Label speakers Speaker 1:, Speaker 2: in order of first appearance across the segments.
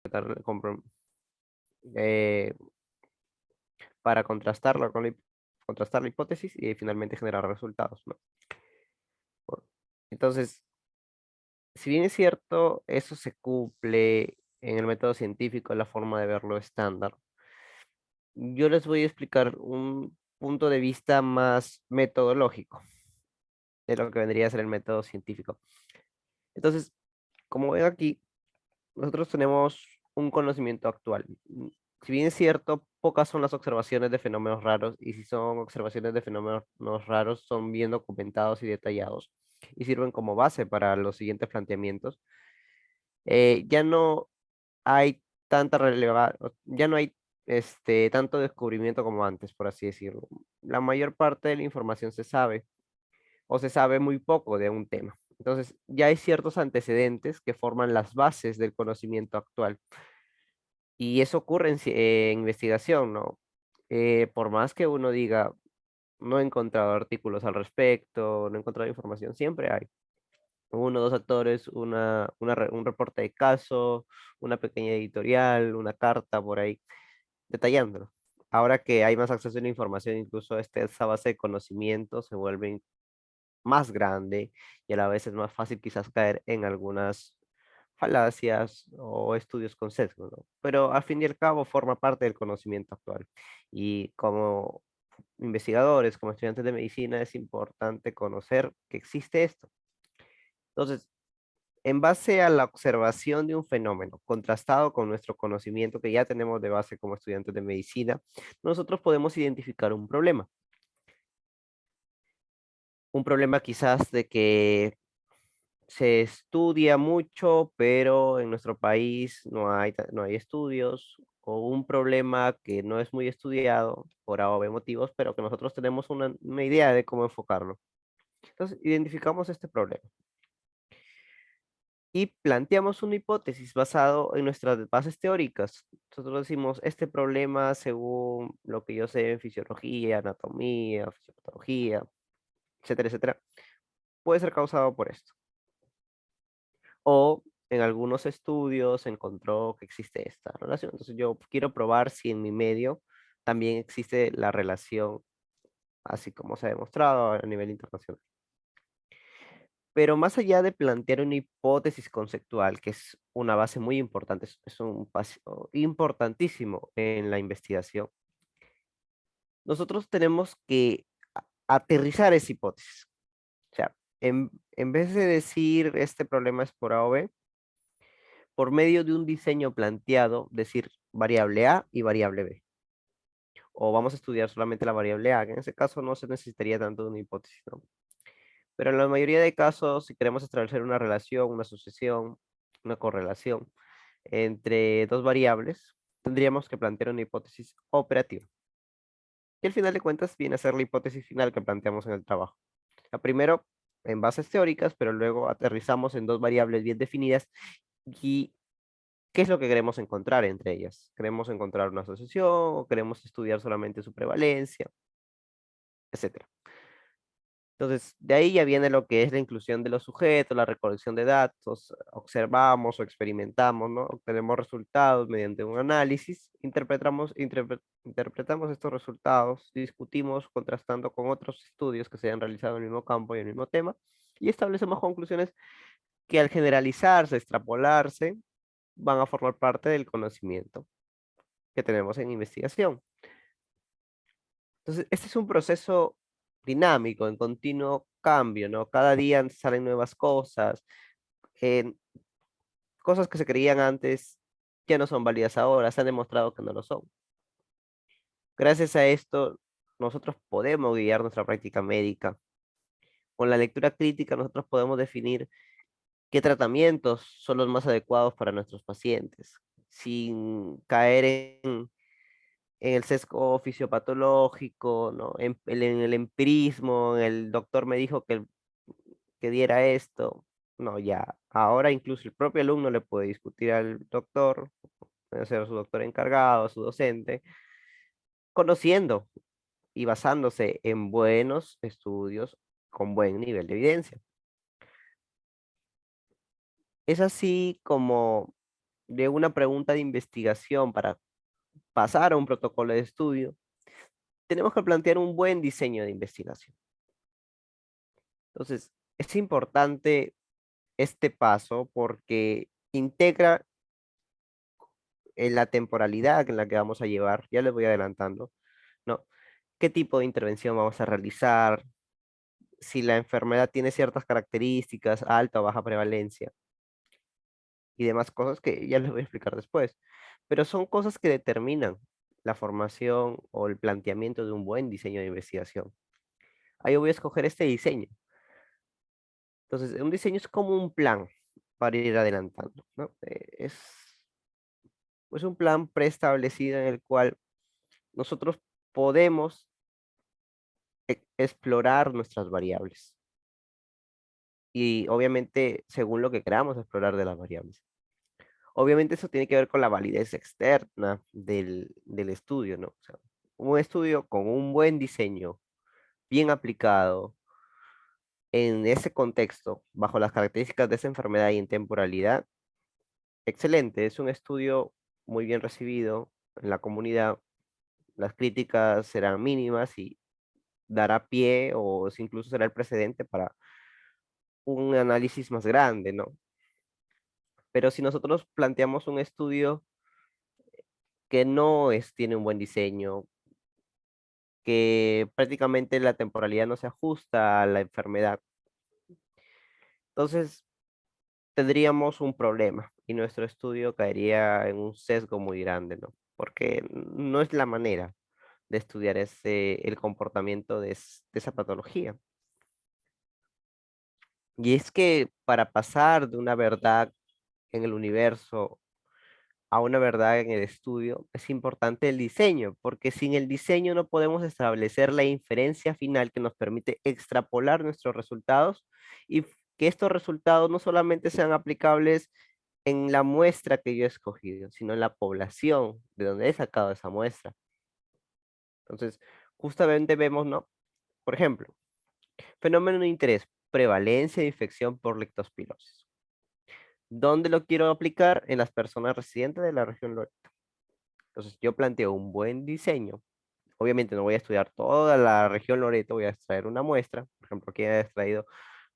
Speaker 1: compro- eh, para contrastar la hipótesis y finalmente generar resultados, ¿no? Por- Entonces, si bien es cierto, eso se cumple en el método científico, la forma de verlo estándar, yo les voy a explicar un punto de vista más metodológico de lo que vendría a ser el método científico. Entonces, como ven aquí, nosotros tenemos un conocimiento actual. Si bien es cierto, pocas son las observaciones de fenómenos raros, y si son observaciones de fenómenos raros, son bien documentados y detallados y sirven como base para los siguientes planteamientos. Ya no hay tanta relevancia, ya no hay tanto descubrimiento como antes, por así decirlo. La mayor parte de la información se sabe o se sabe muy poco de un tema. Entonces, ya hay ciertos antecedentes que forman las bases del conocimiento actual. Y eso ocurre en investigación, ¿no? Por más que uno diga, no he encontrado artículos al respecto, no he encontrado información, siempre hay uno, dos actores, un reporte de caso, una pequeña editorial, una carta por ahí, detallándolo. Ahora que hay más acceso a la información, incluso esa base de conocimiento se vuelve más grande y a la vez es más fácil quizás caer en algunas falacias o estudios con sesgo, ¿no? Pero al fin y al cabo forma parte del conocimiento actual. Y como investigadores, como estudiantes de medicina, es importante conocer que existe esto. Entonces, en base a la observación de un fenómeno contrastado con nuestro conocimiento que ya tenemos de base como estudiantes de medicina, nosotros podemos identificar un problema. Un problema quizás de que se estudia mucho, pero en nuestro país no hay estudios, o un problema que no es muy estudiado por A o B motivos, pero que nosotros tenemos una idea de cómo enfocarlo. Entonces, identificamos este problema y planteamos una hipótesis basado en nuestras bases teóricas. Nosotros decimos, este problema, según lo que yo sé en fisiología, anatomía, fisiopatología, etcétera, etcétera, puede ser causado por esto. O en algunos estudios se encontró que existe esta relación. Entonces yo quiero probar si en mi medio también existe la relación, así como se ha demostrado a nivel internacional. Pero más allá de plantear una hipótesis conceptual, que es una base muy importante, es un paso importantísimo en la investigación, nosotros tenemos que aterrizar esa hipótesis. O sea, en vez de decir este problema es por A o B, por medio de un diseño planteado, decir variable A y variable B. O vamos a estudiar solamente la variable A, que en ese caso no se necesitaría tanto de una hipótesis, ¿no? Pero en la mayoría de casos, si queremos establecer una relación, una asociación, una correlación entre dos variables, tendríamos que plantear una hipótesis operativa. Y al final de cuentas viene a ser la hipótesis final que planteamos en el trabajo. La primero en bases teóricas, pero luego aterrizamos en dos variables bien definidas y ¿qué es lo que queremos encontrar entre ellas? ¿Queremos encontrar una asociación o queremos estudiar solamente su prevalencia, etcétera? Entonces, de ahí ya viene lo que es la inclusión de los sujetos, la recolección de datos, observamos o experimentamos, ¿no? Obtenemos resultados mediante un análisis, interpretamos estos resultados, discutimos contrastando con otros estudios que se hayan realizado en el mismo campo y el mismo tema, y establecemos conclusiones que al generalizarse, extrapolarse, van a formar parte del conocimiento que tenemos en investigación. Entonces, este es un proceso dinámico, en continuo cambio, ¿no? Cada día salen nuevas cosas, eh, cosas que se creían antes ya no son válidas ahora, se ha demostrado que no lo son. Gracias a esto, nosotros podemos guiar nuestra práctica médica. Con la lectura crítica, nosotros podemos definir qué tratamientos son los más adecuados para nuestros pacientes, sin caer en el sesgo fisiopatológico, ¿no? En el empirismo, en el doctor me dijo que diera esto. No, ya, ahora incluso el propio alumno le puede discutir al doctor, puede ser su doctor encargado, su docente, conociendo y basándose en buenos estudios con buen nivel de evidencia. Es así como de una pregunta de investigación para pasar a un protocolo de estudio, tenemos que plantear un buen diseño de investigación. Entonces, es importante este paso porque integra en la temporalidad en la que vamos a llevar, ya les voy adelantando, ¿no? ¿Qué tipo de intervención vamos a realizar? Si la enfermedad tiene ciertas características, alta o baja prevalencia y demás cosas que ya les voy a explicar después. Pero son cosas que determinan la formación o el planteamiento de un buen diseño de investigación. Ahí voy a escoger este diseño. Entonces, un diseño es como un plan para ir adelantando, ¿no? Es un plan preestablecido en el cual nosotros podemos explorar nuestras variables y obviamente según lo que queramos explorar de las variables. Obviamente eso tiene que ver con la validez externa del estudio, ¿no? O sea, un estudio con un buen diseño, bien aplicado en ese contexto, bajo las características de esa enfermedad y en temporalidad, excelente. Es un estudio muy bien recibido en la comunidad. Las críticas serán mínimas y dará pie o incluso será el precedente para un análisis más grande, ¿no? Pero si nosotros planteamos un estudio que no tiene un buen diseño, que prácticamente la temporalidad no se ajusta a la enfermedad, entonces tendríamos un problema y nuestro estudio caería en un sesgo muy grande, ¿no? Porque no es la manera de estudiar el comportamiento de esa patología. Y es que para pasar de una verdad en el universo a una verdad en el estudio, es importante el diseño, porque sin el diseño no podemos establecer la inferencia final que nos permite extrapolar nuestros resultados y que estos resultados no solamente sean aplicables en la muestra que yo he escogido, sino en la población de donde he sacado esa muestra. Entonces, justamente vemos, ¿no? Por ejemplo, fenómeno de interés, prevalencia de infección por leptospirosis. ¿Dónde lo quiero aplicar? En las personas residentes de la región Loreto. Entonces, yo planteo un buen diseño. Obviamente no voy a estudiar toda la región Loreto, voy a extraer una muestra. Por ejemplo, aquí he extraído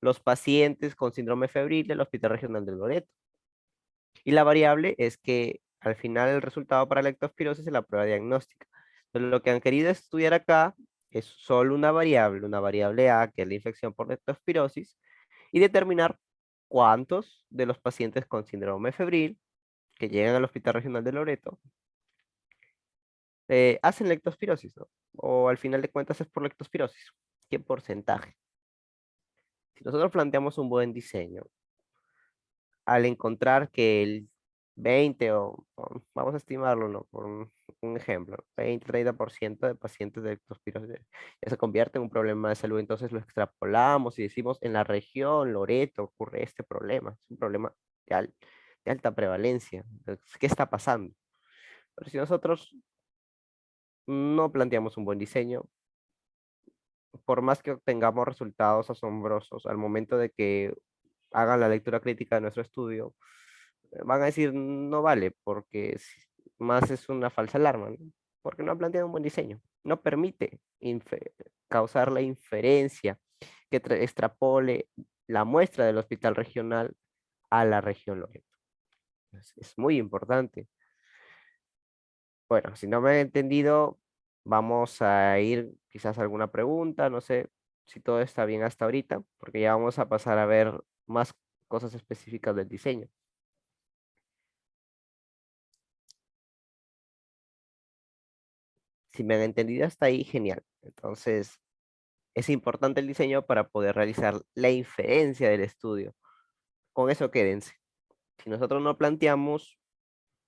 Speaker 1: los pacientes con síndrome febril del Hospital Regional de Loreto. Y la variable es que al final el resultado para la leptospirosis es la prueba diagnóstica. Entonces, lo que han querido estudiar acá es solo una variable A, que es la infección por leptospirosis, y determinar cuántos de los pacientes con síndrome febril que llegan al Hospital Regional de Loreto hacen leptospirosis, ¿no? O al final de cuentas es por leptospirosis. ¿Qué porcentaje? Si nosotros planteamos un buen diseño, al encontrar que el 20 vamos a estimarlo, ¿no? Por un ejemplo, 20-30% de pacientes de leptospirosis ya se convierte en un problema de salud, entonces lo extrapolamos y decimos en la región Loreto ocurre este problema, es un problema de alta prevalencia. Entonces, ¿qué está pasando? Pero si nosotros no planteamos un buen diseño, por más que obtengamos resultados asombrosos al momento de que hagan la lectura crítica de nuestro estudio, van a decir no vale, porque más es una falsa alarma, ¿no? Porque no han planteado un buen diseño, no permite causar la inferencia que extrapole la muestra del hospital regional a la región Loreto. Es muy importante. Bueno, si no me han entendido, vamos a ir quizás a alguna pregunta, no sé si todo está bien hasta ahorita, porque ya vamos a pasar a ver más cosas específicas del diseño. Si me han entendido hasta ahí, genial. Entonces, es importante el diseño para poder realizar la inferencia del estudio. Con eso quédense. Si nosotros no planteamos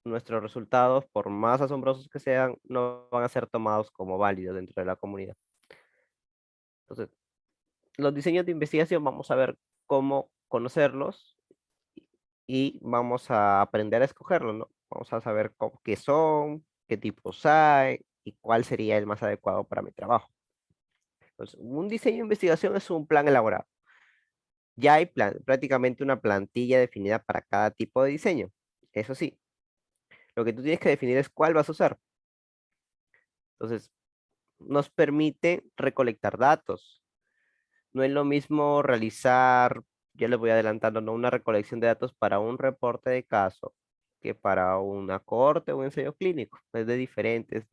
Speaker 1: nuestros resultados, por más asombrosos que sean, no van a ser tomados como válidos dentro de la comunidad. Entonces, los diseños de investigación vamos a ver cómo conocerlos y vamos a aprender a escogerlos, ¿no? Vamos a saber qué son, qué tipos hay y cuál sería el más adecuado para mi trabajo. Entonces, un diseño de investigación es un plan elaborado. Ya hay prácticamente una plantilla definida para cada tipo de diseño. Eso sí, Lo que tú tienes que definir es cuál vas a usar. Entonces, nos permite recolectar datos. No es lo mismo realizar, yo les voy adelantando, ¿no? Una recolección de datos para un reporte de caso que para una corte o un ensayo clínico. Es de diferentes,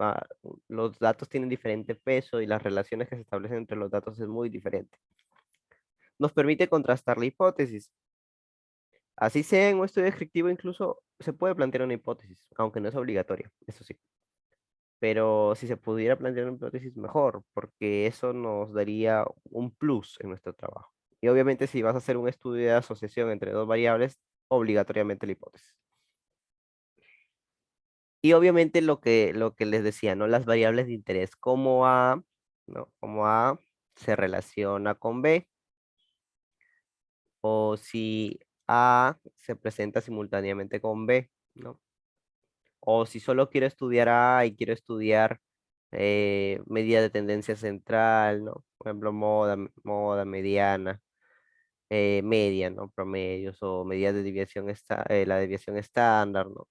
Speaker 1: los datos tienen diferente peso y las relaciones que se establecen entre los datos es muy diferente. Nos permite contrastar la hipótesis. Así sea en un estudio descriptivo, incluso se puede plantear una hipótesis, aunque no es obligatoria, eso sí. Pero si se pudiera plantear una hipótesis, mejor, porque eso nos daría un plus en nuestro trabajo. Y obviamente si vas a hacer un estudio de asociación entre dos variables, obligatoriamente la hipótesis. Y obviamente lo que les decía, ¿no? Las variables de interés, como A, ¿no? Como A se relaciona con B, o si A se presenta simultáneamente con B, ¿no? O si solo quiero estudiar A y quiero estudiar medida de tendencia central, ¿no? Por ejemplo, moda, mediana, media, ¿no? Promedios o medidas de desviación, la desviación estándar, ¿no?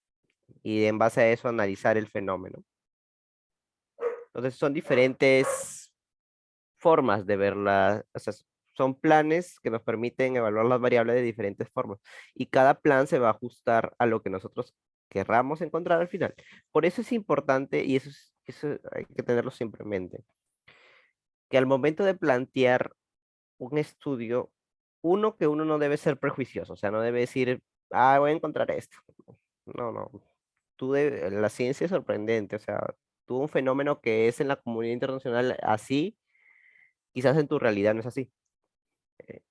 Speaker 1: Y en base a eso analizar el fenómeno. Entonces son diferentes formas de verla, o sea, son planes que nos permiten evaluar las variables de diferentes formas y cada plan se va a ajustar a lo que nosotros querramos encontrar al final. Por eso es importante y eso hay que tenerlo siempre en mente, que al momento de plantear un estudio, que uno no debe ser prejuicioso, o sea, no debe decir, ah, voy a encontrar esto. No, no. La ciencia es sorprendente, o sea, tú un fenómeno que es en la comunidad internacional así, quizás en tu realidad no es así.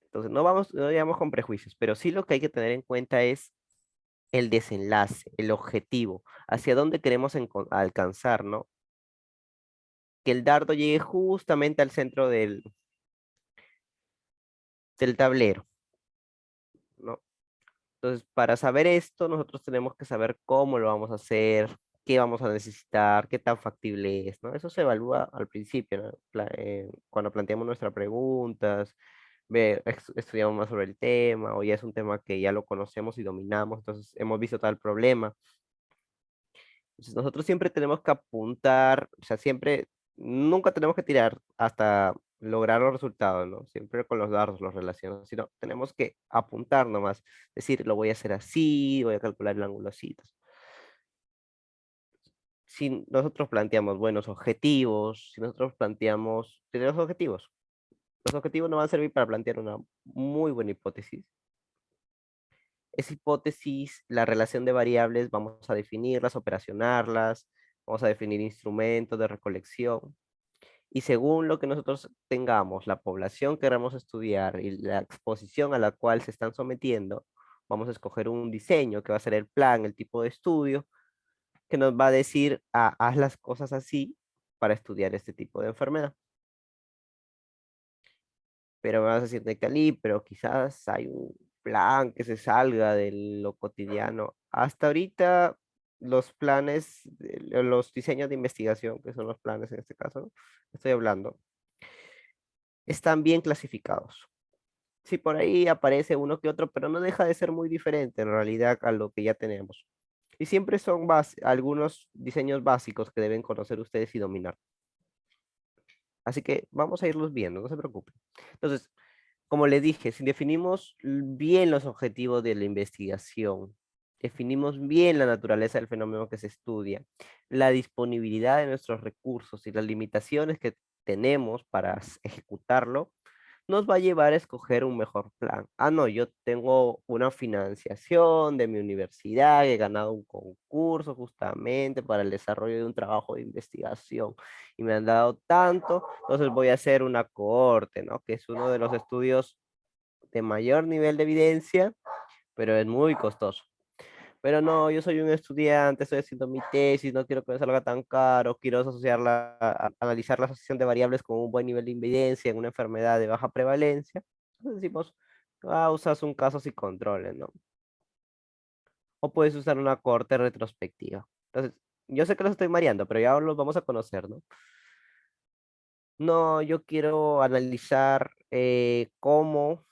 Speaker 1: Entonces, no vayamos con prejuicios, pero sí lo que hay que tener en cuenta es el desenlace, el objetivo, hacia dónde queremos alcanzar, ¿no? Que el dardo llegue justamente al centro del tablero, ¿no? Entonces, para saber esto, nosotros tenemos que saber cómo lo vamos a hacer, qué vamos a necesitar, qué tan factible es, ¿no? Eso se evalúa al principio, ¿no? Cuando planteamos nuestras preguntas, estudiamos más sobre el tema, o ya es un tema que ya lo conocemos y dominamos, entonces hemos visto tal problema. Entonces, nosotros siempre tenemos que apuntar, o sea, nunca tenemos que tirar hasta lograr los resultados, ¿no? Siempre con los datos los relacionamos, sino tenemos que apuntar nomás, decir, lo voy a hacer así, voy a calcular el ángulo así. Si nosotros planteamos buenos objetivos, si nosotros planteamos, tenemos objetivos, los objetivos nos van a servir para plantear una muy buena hipótesis. Esa hipótesis, la relación de variables, vamos a definirlas, operacionarlas, vamos a definir instrumentos de recolección. Y según lo que nosotros tengamos, la población que queramos estudiar y la exposición a la cual se están sometiendo, vamos a escoger un diseño que va a ser el plan, el tipo de estudio, que nos va a decir, ah, haz las cosas así para estudiar este tipo de enfermedad. Pero me vas a decir, Nectalí, pero quizás hay un plan que se salga de lo cotidiano. Hasta ahorita, los planes, los diseños de investigación, que son los planes en este caso, ¿no? Estoy hablando, están bien clasificados. Sí, por ahí aparece uno que otro, pero no deja de ser muy diferente en realidad a lo que ya tenemos. Y siempre son algunos diseños básicos que deben conocer ustedes y dominar. Así que vamos a irlos viendo, no se preocupen. Entonces, como les dije, si definimos bien los objetivos de la investigación, definimos bien la naturaleza del fenómeno que se estudia, la disponibilidad de nuestros recursos y las limitaciones que tenemos para ejecutarlo, nos va a llevar a escoger un mejor plan. Ah, no, yo tengo una financiación de mi universidad, he ganado un concurso justamente para el desarrollo de un trabajo de investigación y me han dado tanto, entonces voy a hacer una cohorte, ¿no? Que es uno de los estudios de mayor nivel de evidencia, pero es muy costoso. Pero no, yo soy un estudiante, estoy haciendo mi tesis, no quiero que me salga tan caro, quiero analizar la asociación de variables con un buen nivel de evidencia en una enfermedad de baja prevalencia. Entonces decimos, ah, usas un caso sin controles, ¿no? O puedes usar una corte retrospectiva. Entonces, yo sé que los estoy mareando, pero ya los vamos a conocer, ¿no? No, yo quiero analizar cómo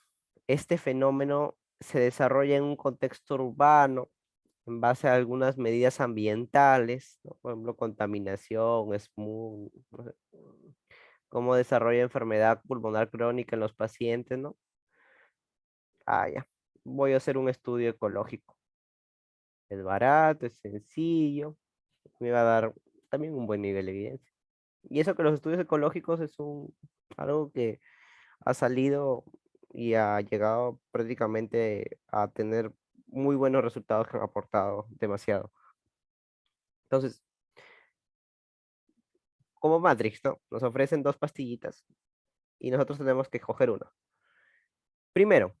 Speaker 1: este fenómeno se desarrolla en un contexto urbano en base a algunas medidas ambientales, ¿no? Por ejemplo, contaminación, smog, no sé, cómo desarrolla enfermedad pulmonar crónica en los pacientes, ¿no? Ah, ya. Voy a hacer un estudio ecológico. Es barato, es sencillo, me va a dar también un buen nivel de evidencia. Y eso que los estudios ecológicos es algo que ha salido y ha llegado prácticamente a tener muy buenos resultados que han aportado demasiado. Entonces, como Matrix, ¿no? Nos ofrecen dos pastillitas y nosotros tenemos que escoger una. Primero,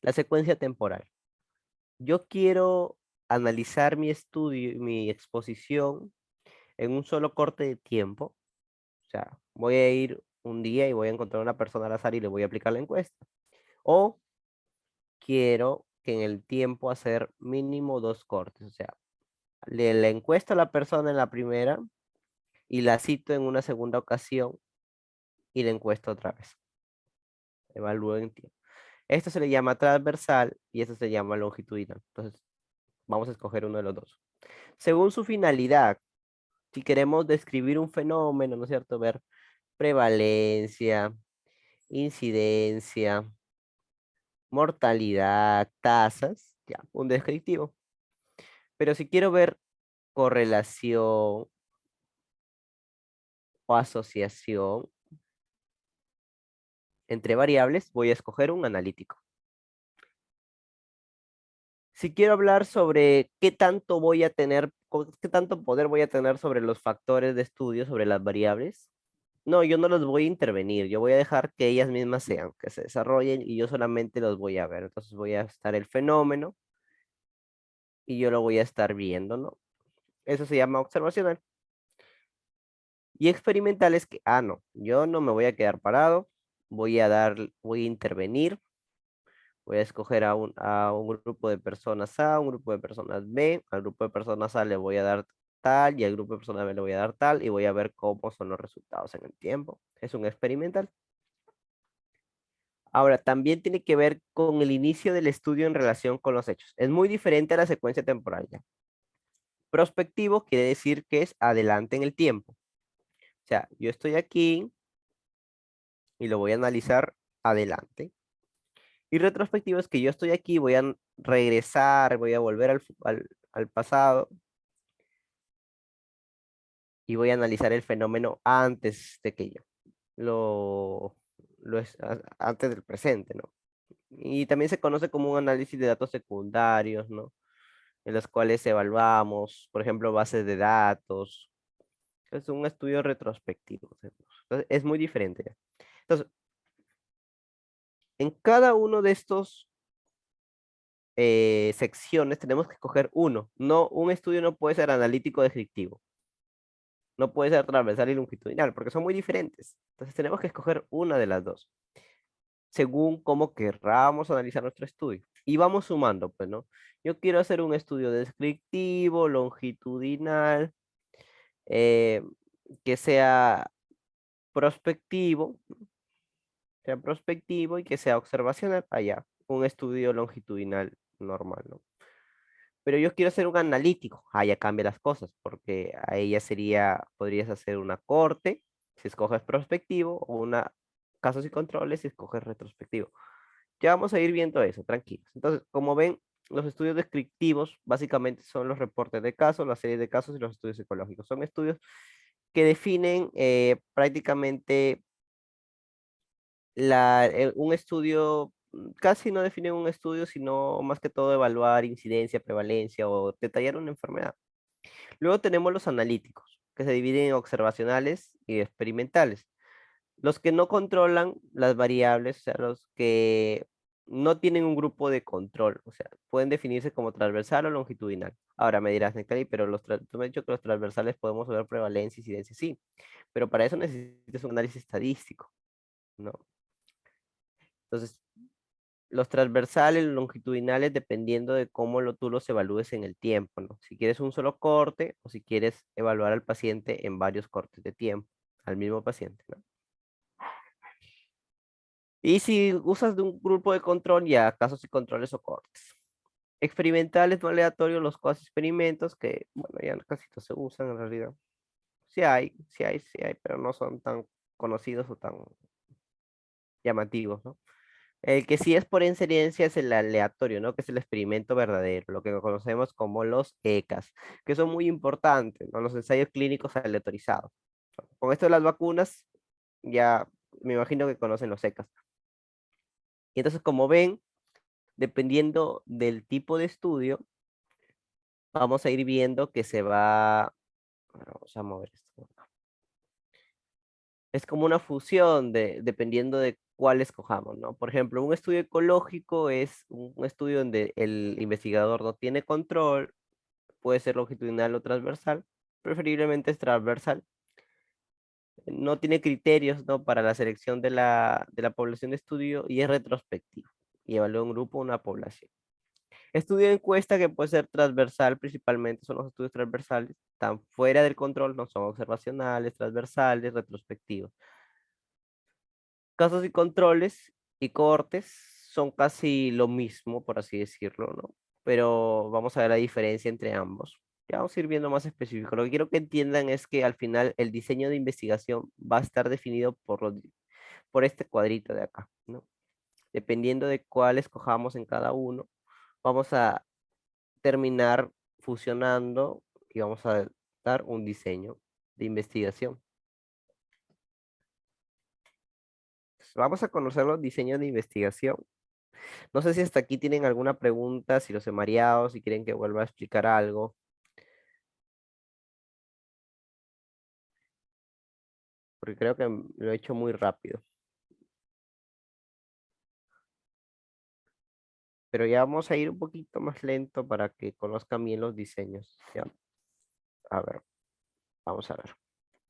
Speaker 1: la secuencia temporal. Yo quiero analizar mi estudio, mi exposición en un solo corte de tiempo. O sea, voy a ir un día y voy a encontrar una persona al azar y le voy a aplicar la encuesta. O quiero que en el tiempo hacer mínimo dos cortes. O sea, le encuesto a la persona en la primera y la cito en una segunda ocasión y la encuesto otra vez. Evalúo en tiempo. Esto se le llama transversal y esto se llama longitudinal. Entonces, vamos a escoger uno de los dos. Según su finalidad, si queremos describir un fenómeno, ¿no es cierto? Ver prevalencia, incidencia, mortalidad, tasas, ya, un descriptivo. Pero si quiero ver correlación o asociación entre variables, voy a escoger un analítico. Si quiero hablar sobre qué tanto voy a tener, qué tanto poder voy a tener sobre los factores de estudio, sobre las variables, no, yo no los voy a intervenir, yo voy a dejar que ellas mismas sean, que se desarrollen y yo solamente los voy a ver. Entonces voy a estar el fenómeno y yo lo voy a estar viendo, ¿no? Eso se llama observacional. Y experimental es que, no, yo no me voy a quedar parado, voy a intervenir, voy a escoger a un grupo de personas A, un grupo de personas B, al grupo de personas A le voy a dar tal y al grupo de personas B le voy a dar tal y voy a ver cómo son los resultados en el tiempo. Es un experimental. Ahora, también tiene que ver con el inicio del estudio en relación con los hechos. Es muy diferente a la secuencia temporal ya. Prospectivo quiere decir que es adelante en el tiempo. O sea, yo estoy aquí y lo voy a analizar adelante. Y retrospectivo es que yo estoy aquí, voy a regresar, voy a volver al pasado y voy a analizar el fenómeno antes de que yo, lo, antes del presente, ¿no? Y también se conoce como un análisis de datos secundarios, ¿no? En los cuales evaluamos, por ejemplo, bases de datos. Es un estudio retrospectivo. Entonces, es muy diferente, ¿ya? Entonces, en cada uno de estos secciones tenemos que escoger uno. No, un estudio no puede ser analítico descriptivo. No puede ser transversal y longitudinal, porque son muy diferentes. Entonces tenemos que escoger una de las dos, según cómo querramos analizar nuestro estudio. Y vamos sumando, pues, ¿no? Yo quiero hacer un estudio descriptivo, longitudinal, eh, que prospectivo, sea prospectivo y que sea observacional. Allá, un estudio longitudinal normal, ¿no? Pero yo quiero hacer un analítico. Ya cambia las cosas, porque ahí ya podrías hacer una corte, si escoges prospectivo, o una casos y controles si escoges retrospectivo. Ya vamos a ir viendo eso, tranquilos. Entonces, como ven, los estudios descriptivos básicamente son los reportes de casos, las series de casos y los estudios psicológicos. Son estudios que definen prácticamente un estudio, casi no definen un estudio, sino más que todo evaluar incidencia, prevalencia o detallar una enfermedad. Luego tenemos los analíticos, que se dividen en observacionales y experimentales. Los que no controlan las variables, o sea, los que no tienen un grupo de control, o sea, pueden definirse como transversal o longitudinal. Ahora me dirás, Nectari, pero tú me has dicho que los transversales podemos ver prevalencia, incidencia, sí, pero para eso necesitas un análisis estadístico, ¿no? Entonces, los transversales, los longitudinales, dependiendo de cómo tú los evalúes en el tiempo, ¿no? Si quieres un solo corte o si quieres evaluar al paciente en varios cortes de tiempo, al mismo paciente, ¿no? Y si usas de un grupo de control, ya casos y controles o cortes. Experimentales, no aleatorios, los cuasi experimentos que, bueno, ya casi no se usan en realidad. Sí hay, pero no son tan conocidos o tan llamativos, ¿no? El que sí es por incidencia es el aleatorio, ¿no? Que es el experimento verdadero, lo que conocemos como los ECAs, que son muy importantes, ¿no? Los ensayos clínicos aleatorizados. Con esto de las vacunas, ya me imagino que conocen los ECAs. Y entonces, como ven, dependiendo del tipo de estudio, vamos a ir viendo que se va, vamos a mover esto. Es como una fusión dependiendo de cuál escojamos, ¿no? Por ejemplo, un estudio ecológico es un estudio donde el investigador no tiene control, puede ser longitudinal o transversal, preferiblemente es transversal. No tiene criterios, ¿no? Para la selección de la población de estudio y es retrospectivo y evalúa un grupo o una población. Estudio de encuesta que puede ser transversal, principalmente son los estudios transversales, están fuera del control, no son observacionales, transversales, retrospectivos. Casos y controles y cohortes son casi lo mismo, por así decirlo, ¿no? Pero vamos a ver la diferencia entre ambos. Ya vamos a ir viendo más específico. Lo que quiero que entiendan es que al final el diseño de investigación va a estar definido por este cuadrito de acá, ¿no? Dependiendo de cuál escojamos en cada uno, vamos a terminar fusionando y vamos a dar un diseño de investigación. Vamos a conocer los diseños de investigación. No sé si hasta aquí tienen alguna pregunta, si los he mareado, si quieren que vuelva a explicar algo, porque creo que lo he hecho muy rápido. Pero ya vamos a ir un poquito más lento para que conozcan bien los diseños. Ya, a ver, vamos a ver.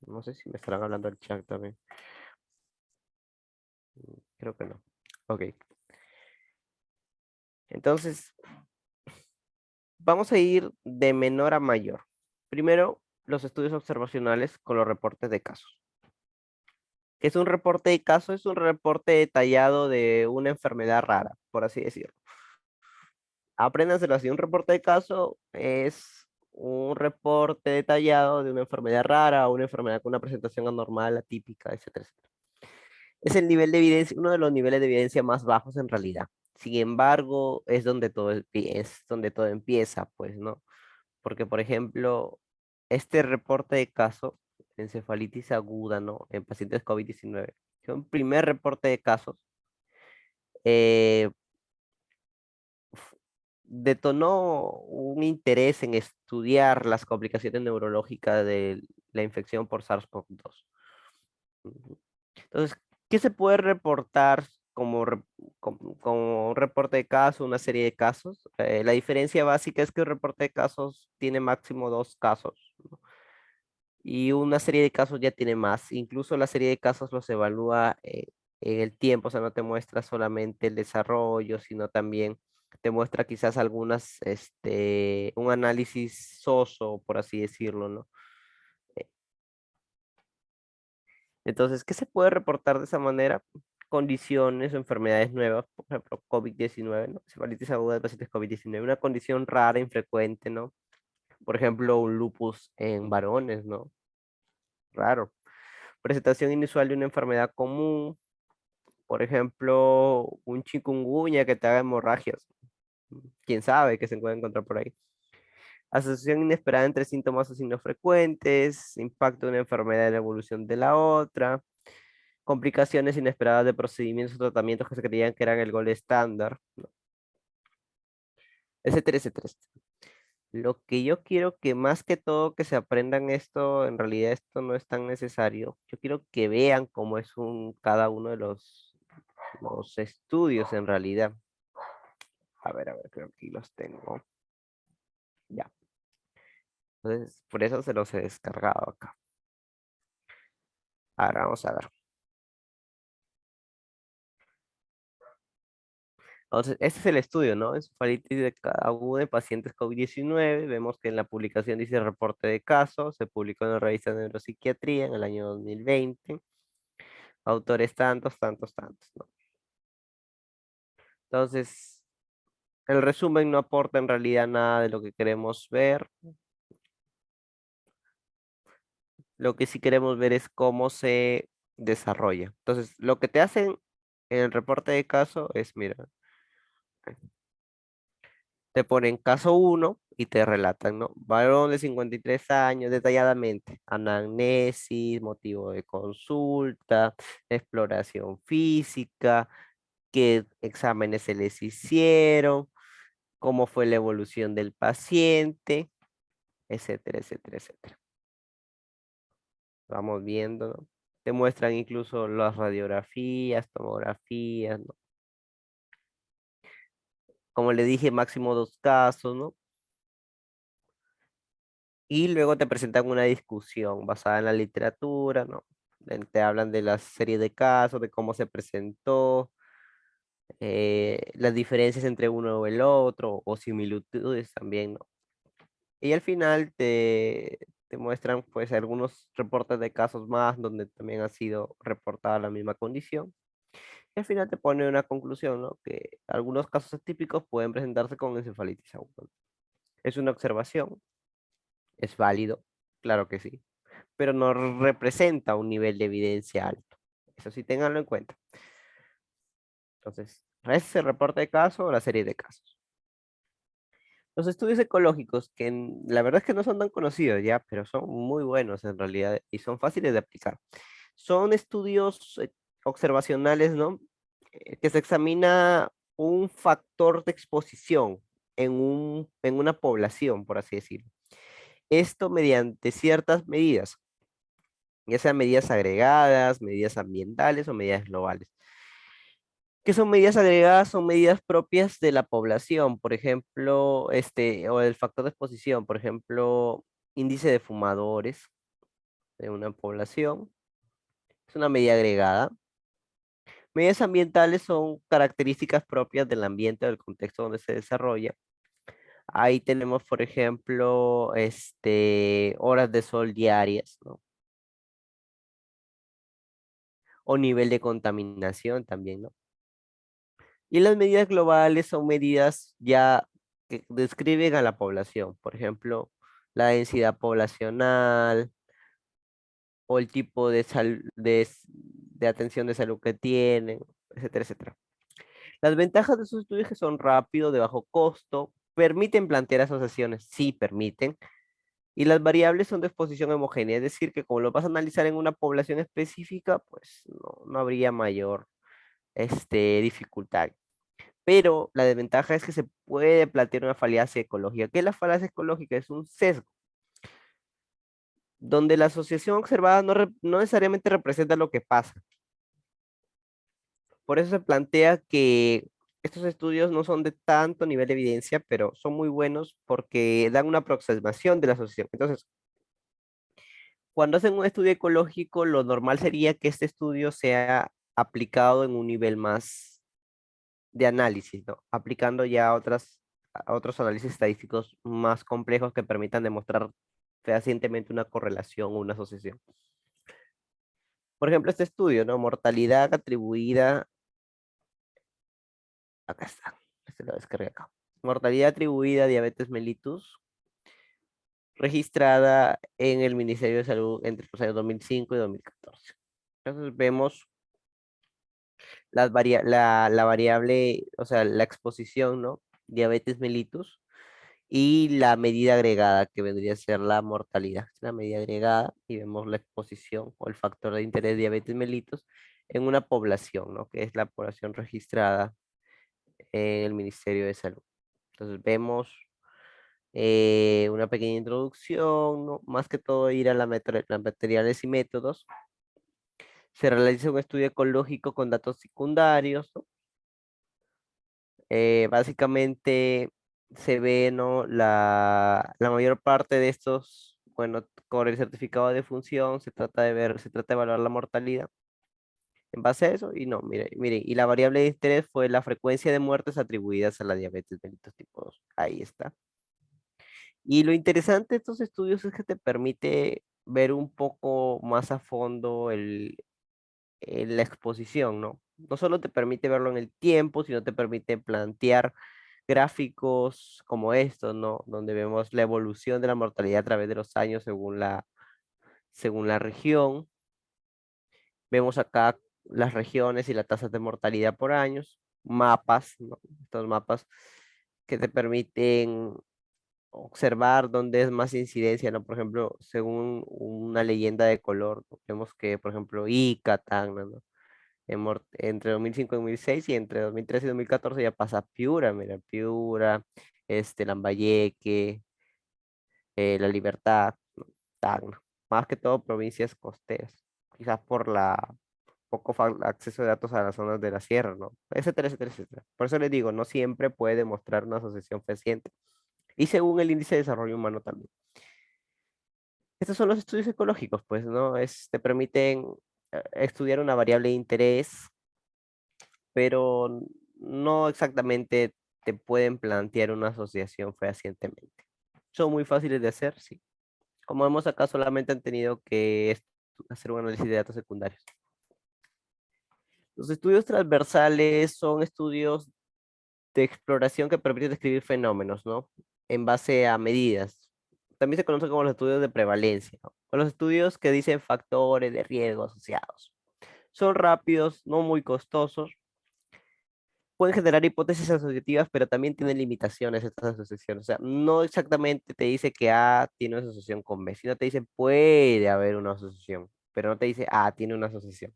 Speaker 1: No sé si me estarán hablando al chat también. Creo que no. Ok. Entonces, vamos a ir de menor a mayor. Primero, los estudios observacionales con los reportes de casos. ¿Qué es un reporte de caso? Es un reporte detallado de una enfermedad rara, por así decirlo. Apréndanselo así. Un reporte de caso es un reporte detallado de una enfermedad rara o una enfermedad con una presentación anormal, atípica, etcétera, etcétera. Es el nivel de evidencia, uno de los niveles de evidencia más bajos en realidad. Sin embargo, es donde todo empieza, pues, ¿no? Porque, por ejemplo, este reporte de caso, encefalitis aguda, ¿no? En pacientes COVID-19, es un primer reporte de casos, eh, detonó un interés en estudiar las complicaciones neurológicas de la infección por SARS-CoV-2. Ujú. Entonces, ¿qué se puede reportar como un reporte de caso, una serie de casos? La diferencia básica es que un reporte de casos tiene máximo 2 casos, ¿no? Y una serie de casos ya tiene más. Incluso la serie de casos los evalúa en el tiempo, o sea, no te muestra solamente el desarrollo, sino también te muestra quizás un análisis soso, por así decirlo, ¿no? Eh, Entonces, ¿qué se puede reportar de esa manera? Condiciones o enfermedades nuevas, por ejemplo, COVID-19, ¿no? Encefalitis aguda de pacientes COVID-19, una condición rara, infrecuente, ¿no? Por ejemplo, un lupus en varones, ¿no? Raro. Presentación inusual de una enfermedad común, por ejemplo, un chikungunya que te haga hemorragias. Quién sabe qué se puede encontrar por ahí. Asociación inesperada entre síntomas o signos frecuentes, impacto de una enfermedad en la evolución de la otra, complicaciones inesperadas de procedimientos o tratamientos que se creían que eran el gol estándar, ¿no? Etcétera, etcétera, etcétera. Lo que yo quiero que más que todo que se aprendan esto, en realidad esto no es tan necesario. Yo quiero que vean cómo es cada uno de los estudios en realidad. A ver, creo que aquí los tengo. Ya. Entonces, por eso se los he descargado acá. Ahora vamos a ver. Entonces, este es el estudio, ¿no? Encefalitis aguda en pacientes COVID-19. Vemos que en la publicación dice reporte de casos. Se publicó en la revista de Neuropsiquiatría en el año 2020. Autores tantos, tantos, tantos, ¿no? Entonces, El resumen no aporta en realidad nada de lo que queremos ver. Lo que sí queremos ver es cómo se desarrolla. Entonces, lo que te hacen en el reporte de caso es, mira, te ponen caso uno y te relatan, ¿no? Varón de 53 años, detalladamente. Anamnesis, motivo de consulta, exploración física, qué exámenes se les hicieron, cómo fue la evolución del paciente, etcétera, etcétera, etcétera. Vamos viendo, ¿no? Te muestran incluso las radiografías, tomografías, ¿no? Como le dije, máximo 2 casos, ¿no? Y luego te presentan una discusión basada en la literatura, ¿no? Te hablan de la serie de casos, de cómo se presentó, las diferencias entre uno o el otro, o similitudes también, ¿no? Y al final te muestran pues algunos reportes de casos más donde también ha sido reportada la misma condición. Y al final te pone una conclusión, ¿no? Que algunos casos atípicos pueden presentarse con encefalitis aguda. Es una observación, es válido, claro que sí, pero no representa un nivel de evidencia alto. Eso sí, ténganlo en cuenta. Entonces, ese es el reporte de caso o la serie de casos. Los estudios ecológicos, que la verdad es que no son tan conocidos ya, pero son muy buenos en realidad y son fáciles de aplicar. Son estudios observacionales, ¿no? Que se examina un factor de exposición en una población, por así decirlo. Esto mediante ciertas medidas, ya sean medidas agregadas, medidas ambientales o medidas globales. ¿Qué son medidas agregadas? Son medidas propias de la población, por ejemplo, o el factor de exposición, por ejemplo, índice de fumadores de una población, es una medida agregada. Medidas ambientales son características propias del ambiente o del contexto donde se desarrolla. Ahí tenemos, por ejemplo, horas de sol diarias, ¿no? O nivel de contaminación también, ¿no? Y las medidas globales son medidas ya que describen a la población, por ejemplo, la densidad poblacional o el tipo de atención de salud que tienen, etcétera, etcétera. Las ventajas de esos estudios que son rápidos, de bajo costo, permiten plantear asociaciones, sí permiten, y las variables son de exposición homogénea, es decir, que como lo vas a analizar en una población específica, pues no habría mayor dificultad. Pero la desventaja es que se puede plantear una falacia ecológica. ¿Qué es la falacia ecológica? Es un sesgo, donde la asociación observada no necesariamente representa lo que pasa. Por eso se plantea que estos estudios no son de tanto nivel de evidencia, pero son muy buenos porque dan una aproximación de la asociación. Entonces, cuando hacen un estudio ecológico, lo normal sería que este estudio sea aplicado en un nivel más de análisis, ¿no? Aplicando ya a otros análisis estadísticos más complejos que permitan demostrar fehacientemente una correlación o una asociación. Por ejemplo, este estudio, ¿no? Mortalidad atribuida, acá está, este lo descargué acá. Mortalidad atribuida a diabetes mellitus, registrada en el Ministerio de Salud entre los años 2005 y 2014. Entonces vemos la variable, o sea, la exposición, ¿no? Diabetes mellitus y la medida agregada, que vendría a ser la mortalidad. La medida agregada y vemos la exposición o el factor de interés de diabetes mellitus en una población, ¿no? Que es la población registrada en el Ministerio de Salud. Entonces vemos una pequeña introducción, ¿no? Más que todo ir a las materiales y métodos. Se realiza un estudio ecológico con datos secundarios, ¿no? Básicamente se ve, ¿no? La mayor parte de estos, bueno, con el certificado de función se trata de evaluar la mortalidad en base a eso y no, mire, y la variable de interés fue la frecuencia de muertes atribuidas a la diabetes mellitus tipo 2. Ahí está. Y lo interesante de estos estudios es que te permite ver un poco más a fondo la exposición, ¿no? No solo te permite verlo en el tiempo, sino te permite plantear gráficos como estos, ¿no? Donde vemos la evolución de la mortalidad a través de los años según la región. Vemos acá las regiones y las tasas de mortalidad por años, mapas, ¿no? Estos mapas que te permiten observar dónde es más incidencia, ¿no? Por ejemplo, según una leyenda de color, ¿no? Vemos que, por ejemplo, Ica, Tacna, ¿no? Entre 2005 y 2006 y entre 2013 y 2014 ya pasa Piura, mira, Piura, Lambayeque, La Libertad, ¿no? Tacna, más que todo provincias costeras, quizás por la acceso de datos a las zonas de la sierra, ¿no? Etcétera, etcétera, etcétera. Por eso les digo, no siempre puede demostrar una asociación fehaciente. Y según el índice de desarrollo humano también. Estos son los estudios ecológicos, pues, ¿no? Te permiten estudiar una variable de interés, pero no exactamente te pueden plantear una asociación fehacientemente. Son muy fáciles de hacer, sí. Como vemos acá, solamente han tenido que hacer un análisis de datos secundarios. Los estudios transversales son estudios de exploración que permiten describir fenómenos, ¿no? En base a medidas. También se conocen como los estudios de prevalencia, ¿no? O los estudios que dicen factores de riesgo asociados. Son rápidos, no muy costosos, pueden generar hipótesis asociativas, pero también tienen limitaciones estas asociaciones. O sea, no exactamente te dice que A tiene una asociación con B, sino te dice puede haber una asociación, pero no te dice A tiene una asociación.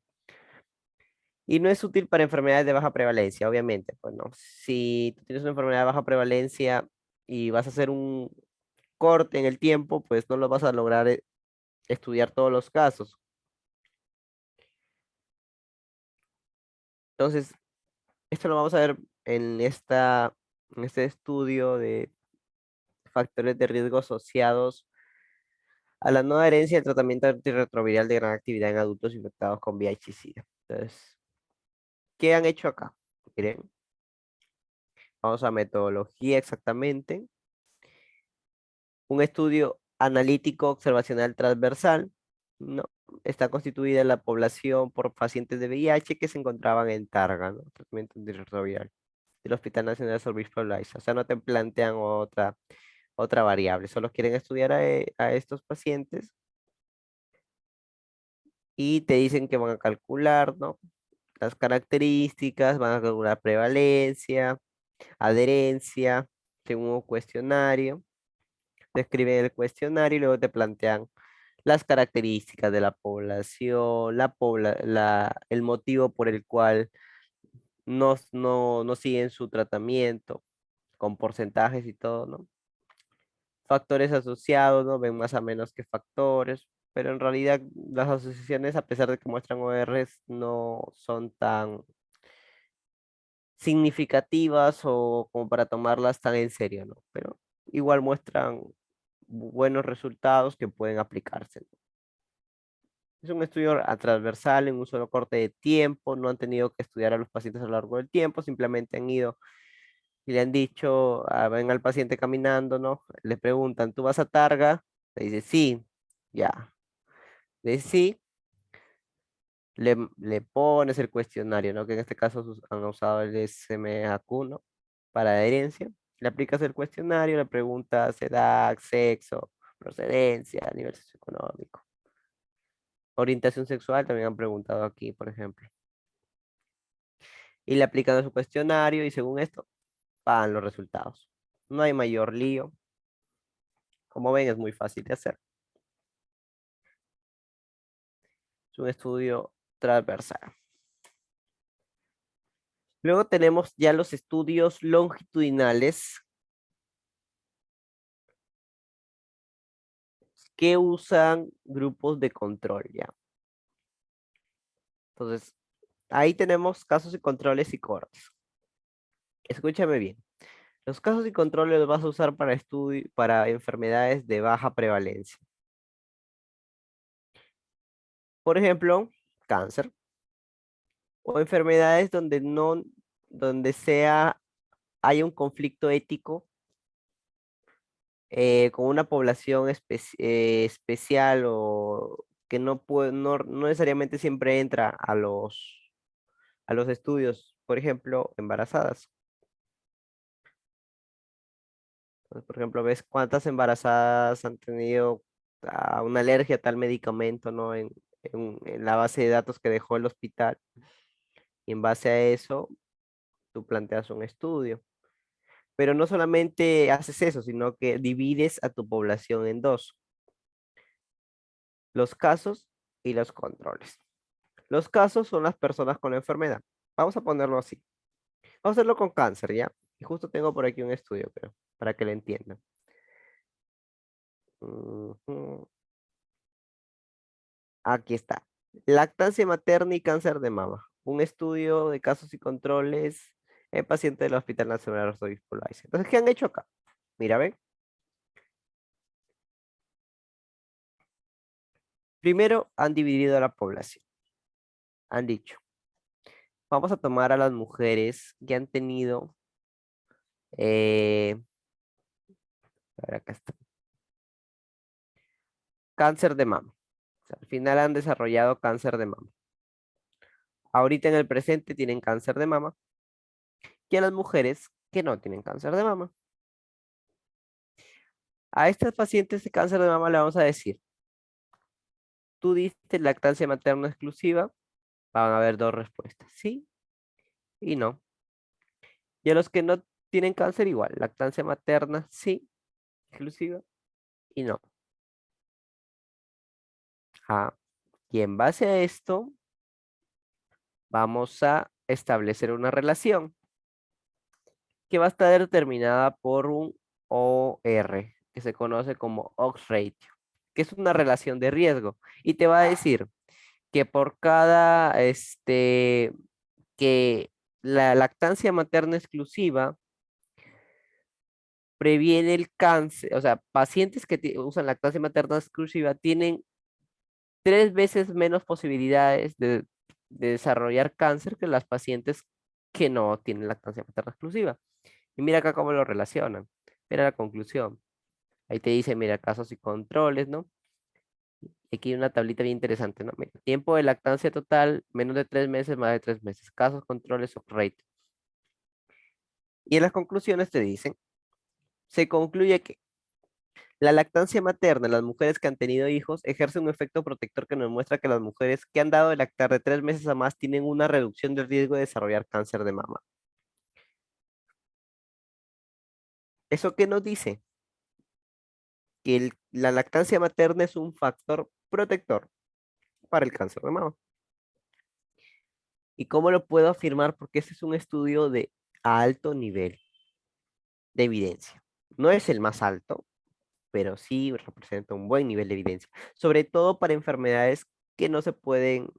Speaker 1: Y no es útil para enfermedades de baja prevalencia, obviamente. Pues no. Si tú tienes una enfermedad de baja prevalencia y vas a hacer un corte en el tiempo, pues no lo vas a lograr estudiar todos los casos. Entonces, esto lo vamos a ver en este estudio de factores de riesgo asociados a la no adherencia al tratamiento antirretroviral de gran actividad en adultos infectados con VIH-Sida. Entonces, ¿qué han hecho acá? Miren, vamos a metodología exactamente. Un estudio analítico observacional transversal, ¿no? Está constituida la población por pacientes de VIH que se encontraban en Targa, ¿no? Tratamiento antirretroviral del Hospital Nacional de Obispo Loaiza. O sea, no te plantean otra variable, solo quieren estudiar a estos pacientes y te dicen que van a calcular, ¿no? Las características, van a calcular prevalencia, adherencia, según un cuestionario, describen el cuestionario y luego te plantean las características de la población, el motivo por el cual no siguen su tratamiento, con porcentajes y todo, ¿no? Factores asociados, ¿no? Ven más a menos que factores, pero en realidad las asociaciones, a pesar de que muestran ORs, no son tan significativas o como para tomarlas tan en serio, ¿no? Pero igual muestran buenos resultados que pueden aplicarse, ¿no? Es un estudio transversal en un solo corte de tiempo, no han tenido que estudiar a los pacientes a lo largo del tiempo, simplemente han ido y le han dicho, ven al paciente caminando, ¿no? Le preguntan, ¿tú vas a Targa? Le dice, sí, ya. Le dice, sí, le pones el cuestionario, ¿no? Que en este caso han usado el SMAQ, ¿no? Para adherencia. Le aplicas el cuestionario, le preguntas edad, sexo, procedencia, nivel socioeconómico. Orientación sexual también han preguntado aquí, por ejemplo. Y le aplican su cuestionario y según esto, van los resultados. No hay mayor lío. Como ven, es muy fácil de hacer. Es un estudio transversal. Luego tenemos ya los estudios longitudinales que usan grupos de control, ¿ya? Entonces, ahí tenemos casos y controles y cortes. Escúchame bien. Los casos y controles los vas a usar para enfermedades de baja prevalencia. Por ejemplo, cáncer o enfermedades donde haya un conflicto ético con una población especial o que no necesariamente siempre entra a los estudios, por ejemplo, embarazadas. Entonces, por ejemplo, ves cuántas embarazadas han tenido una alergia a tal medicamento, ¿no? En la base de datos que dejó el hospital. Y en base a eso, tú planteas un estudio. Pero no solamente haces eso, sino que divides a tu población en dos, los casos y los controles. Los casos son las personas con la enfermedad. Vamos a ponerlo así. Vamos a hacerlo con cáncer, ¿ya? Y justo tengo por aquí un estudio, creo, para que lo entiendan. Ujú. Aquí está. Lactancia materna y cáncer de mama. Un estudio de casos y controles en pacientes del Hospital Nacional Arzobispo Loaiza. Entonces, ¿qué han hecho acá? Mira, ven. Primero, han dividido a la población. Han dicho, vamos a tomar a las mujeres que han tenido, a ver, acá está, cáncer de mama. O sea, al final han desarrollado cáncer de mama. Ahorita en el presente tienen cáncer de mama. Y a las mujeres que no tienen cáncer de mama. A estas pacientes de cáncer de mama le vamos a decir, tú diste lactancia materna exclusiva, van a haber dos respuestas, sí y no. Y a los que no tienen cáncer igual, lactancia materna sí, exclusiva y no. Ah, y en base a esto, vamos a establecer una relación que va a estar determinada por un OR, que se conoce como odds ratio, que es una relación de riesgo. Y te va a decir que por cada, que la lactancia materna exclusiva previene el cáncer, o sea, pacientes que usan lactancia materna exclusiva tienen 3 veces menos posibilidades de desarrollar cáncer que las pacientes que no tienen lactancia materna exclusiva. Y mira acá cómo lo relacionan. Mira la conclusión. Ahí te dice, mira, casos y controles, ¿no? Aquí hay una tablita bien interesante, ¿no? Mira, tiempo de lactancia total, menos de 3 meses, más de 3 meses. Casos, controles, rate. Y en las conclusiones te dicen, se concluye que la lactancia materna en las mujeres que han tenido hijos ejerce un efecto protector que nos muestra que las mujeres que han dado de lactar de 3 meses a más tienen una reducción del riesgo de desarrollar cáncer de mama. ¿Eso qué nos dice? Que la lactancia materna es un factor protector para el cáncer de mama. ¿Y cómo lo puedo afirmar? Porque este es un estudio de alto nivel de evidencia. No es el más alto, pero sí representa un buen nivel de evidencia, sobre todo para enfermedades que no se pueden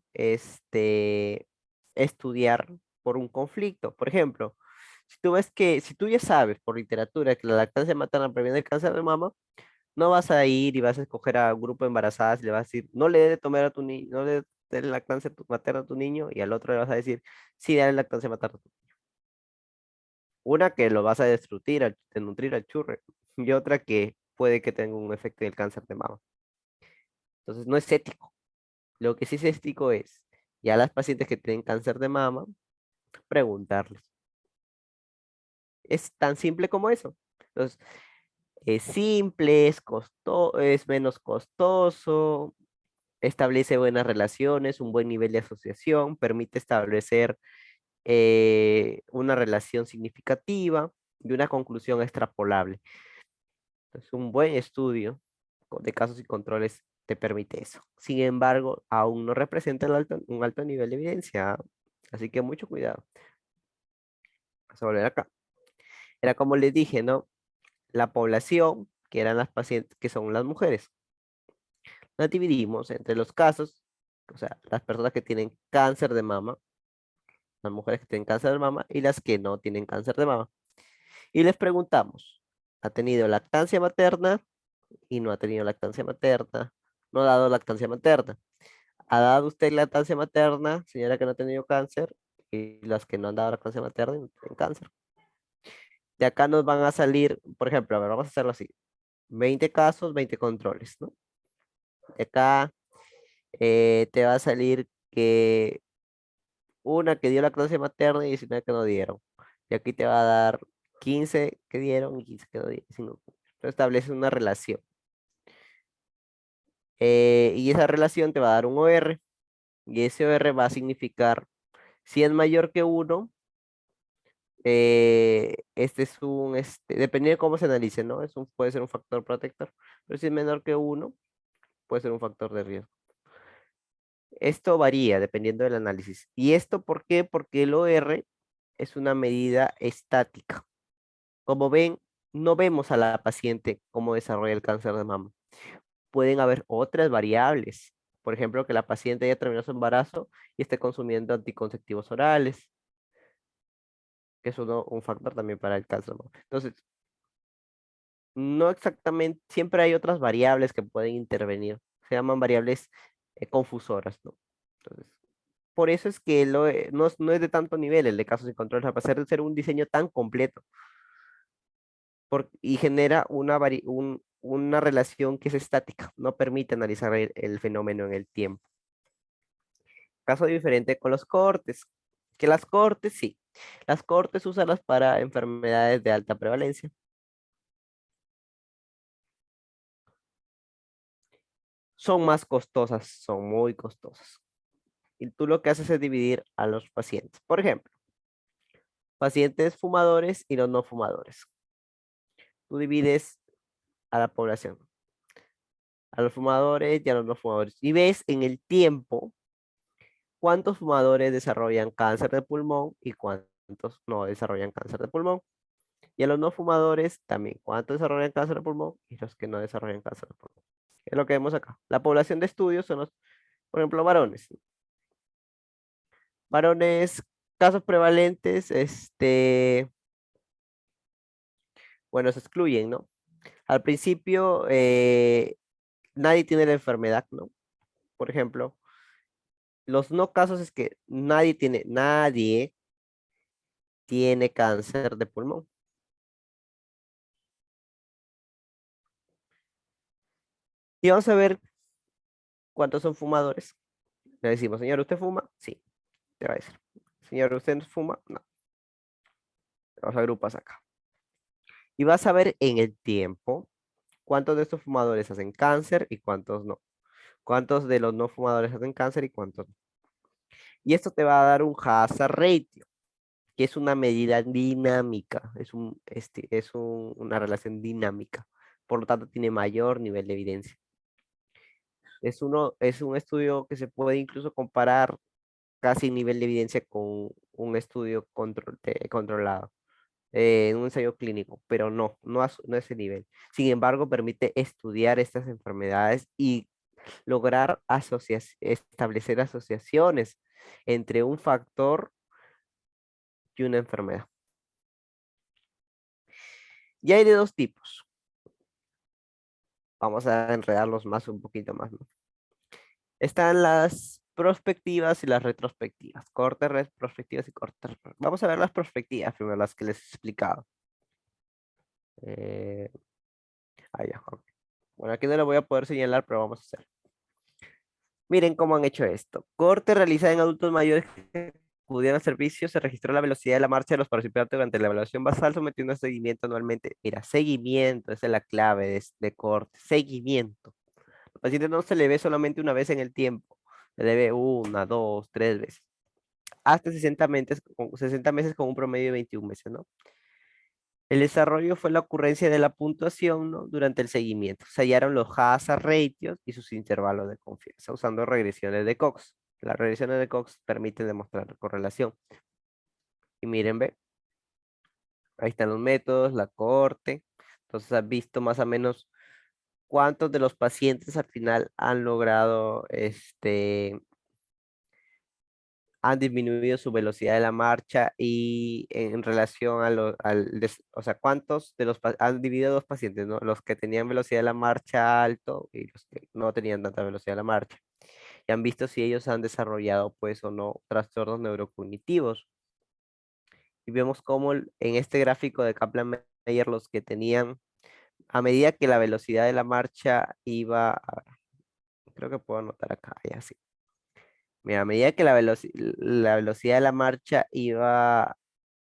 Speaker 1: estudiar por un conflicto. Por ejemplo, si tú ya sabes por literatura que la lactancia materna previene el cáncer de mama, no vas a ir y vas a escoger a un grupo de embarazadas y le vas a decir, no le dé de tomar a tu niño, no le dé lactancia materna a tu niño, y al otro le vas a decir, sí, dale lactancia materna. Una que lo vas a destruir, nutrir al churre, y otra que puede que tenga un efecto en el cáncer de mama. Entonces, no es ético. Lo que sí es ético es, ya a las pacientes que tienen cáncer de mama, preguntarles. Es tan simple como eso. Entonces, es simple, es menos costoso, establece buenas relaciones, un buen nivel de asociación, permite establecer una relación significativa y una conclusión extrapolable. Entonces, un buen estudio de casos y controles te permite eso. Sin embargo, aún no representa un alto nivel de evidencia. Así que mucho cuidado. Vamos a volver acá. Era como les dije, ¿no? La población, que eran las pacientes, que son las mujeres. Las dividimos entre los casos, o sea, las personas que tienen cáncer de mama, las mujeres que tienen cáncer de mama y las que no tienen cáncer de mama. Y les preguntamos, ¿ha tenido lactancia materna? Y no ha tenido lactancia materna, no ha dado lactancia materna. ¿Ha dado usted lactancia materna, señora que no ha tenido cáncer? Y las que no han dado lactancia materna y no tienen cáncer. De acá nos van a salir, por ejemplo, a ver, vamos a hacerlo así. 20 casos, 20 controles, ¿no? De acá te va a salir que una que dio lactancia materna y 19 que no dieron. Y aquí te va a dar 15 que dieron y 15 que no dieron. Entonces establece una relación. Y esa relación te va a dar un OR. Y ese OR va a significar, si es mayor que 1, este es dependiendo de cómo se analice, ¿no? Puede ser un factor protector, pero si es menor que 1, puede ser un factor de riesgo. Esto varía dependiendo del análisis. ¿Y esto por qué? Porque el OR es una medida estática. Como ven, no vemos a la paciente cómo desarrolla el cáncer de mama. Pueden haber otras variables. Por ejemplo, que la paciente haya terminado su embarazo y esté consumiendo anticonceptivos orales, que es un factor también para el cáncer de mama. Entonces, no exactamente, siempre hay otras variables que pueden intervenir. Se llaman variables confusoras, ¿no? Entonces, por eso es que no es de tanto nivel el de casos y controles, a pesar de ser un diseño tan completo, y genera una relación que es estática, no permite analizar el fenómeno en el tiempo. Caso diferente con los cortes, que las cortes sí, las cortes úsalas para enfermedades de alta prevalencia. Son más costosas, son muy costosas. Y tú lo que haces es dividir a los pacientes. Por ejemplo, pacientes fumadores y los no fumadores. Tú divides a la población, a los fumadores y a los no fumadores. Y ves en el tiempo cuántos fumadores desarrollan cáncer de pulmón y cuántos no desarrollan cáncer de pulmón. Y a los no fumadores también, cuántos desarrollan cáncer de pulmón y los que no desarrollan cáncer de pulmón. Es lo que vemos acá. La población de estudios son por ejemplo, varones. Varones, casos prevalentes, bueno, se excluyen, ¿no? Al principio, nadie tiene la enfermedad, ¿no? Por ejemplo, los no casos es que nadie tiene cáncer de pulmón. Y vamos a ver cuántos son fumadores. Le decimos, señor, ¿usted fuma? Sí, te va a decir. Señor, ¿usted no fuma? No. Los agrupas acá. Y vas a ver en el tiempo cuántos de estos fumadores hacen cáncer y cuántos no. Cuántos de los no fumadores hacen cáncer y cuántos no. Y esto te va a dar un hazard ratio, que es una medida dinámica, una relación dinámica. Por lo tanto, tiene mayor nivel de evidencia. Es un estudio que se puede incluso comparar casi nivel de evidencia con un estudio controlado, en un ensayo clínico, pero no a ese nivel. Sin embargo, permite estudiar estas enfermedades y lograr establecer asociaciones entre un factor y una enfermedad. Y hay de dos tipos. Vamos a enredarlos más un poquito más, ¿no? Están las prospectivas y las retrospectivas. Cortes retrospectivas y cortes. Vamos a ver las prospectivas primero, las que les he explicado. Eh, ya, ok. Bueno, aquí no lo voy a poder señalar, pero vamos a hacer. Miren cómo han hecho esto. Corte realizada en adultos mayores que acudían al servicio. Se registró la velocidad de la marcha de los participantes durante la evaluación basal, sometiendo a seguimiento anualmente. Mira, seguimiento, esa es la clave de corte. Seguimiento. Al paciente no se le ve solamente una vez en el tiempo. Se le ve una, dos, tres veces. Hasta 60 meses con un promedio de 21 meses, ¿no? El desarrollo fue la ocurrencia de la puntuación, ¿no? Durante el seguimiento. Se hallaron los hazard ratios y sus intervalos de confianza usando regresiones de Cox. Las regresiones de Cox permiten demostrar correlación. Y miren, ve, ahí están los métodos, la cohorte. Entonces has visto más o menos cuántos de los pacientes al final han logrado han disminuido su velocidad de la marcha y en relación o sea, cuántos de han dividido dos pacientes, ¿no? Los que tenían velocidad de la marcha alto y los que no tenían tanta velocidad de la marcha. Y han visto si ellos han desarrollado, pues, o no, trastornos neurocognitivos. Y vemos cómo en este gráfico de Kaplan-Meier, los que tenían, a medida que la velocidad de la marcha iba, creo que puedo anotar acá, ya sí. Mira, a medida que la velocidad de la marcha iba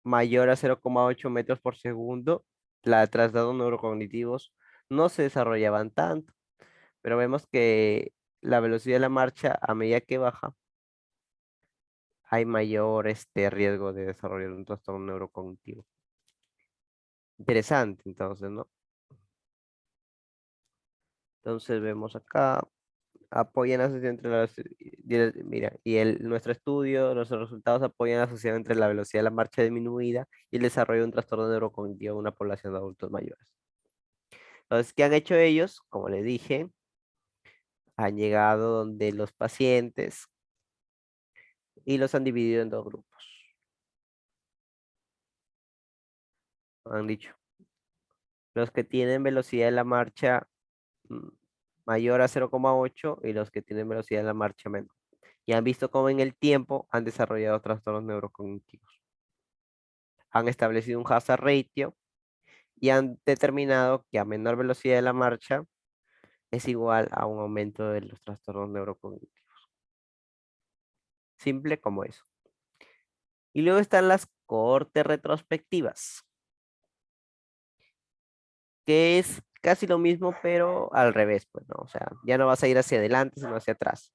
Speaker 1: mayor a 0,8 metros por segundo, la traslados neurocognitivos no se desarrollaban tanto, pero vemos que la velocidad de la marcha a medida que baja, hay mayor riesgo de desarrollo de un trastorno neurocognitivo. Interesante, entonces, ¿no? Entonces vemos acá, apoyan la asociación entre mira, nuestro estudio, nuestros resultados apoyan la asociación entre la velocidad de la marcha disminuida y el desarrollo de un trastorno neurocognitivo en una población de adultos mayores. Entonces, ¿qué han hecho ellos? Como les dije, han llegado donde los pacientes y los han dividido en dos grupos. Han dicho, los que tienen velocidad de la marcha mm, mayor a 0,8 y los que tienen velocidad de la marcha menor. Y han visto cómo en el tiempo han desarrollado trastornos neurocognitivos. Han establecido un hazard ratio y han determinado que a menor velocidad de la marcha es igual a un aumento de los trastornos neurocognitivos. Simple como eso. Y luego están las cohortes retrospectivas, que es casi lo mismo, pero al revés, pues, ¿no? O sea, ya no vas a ir hacia adelante, sino hacia atrás.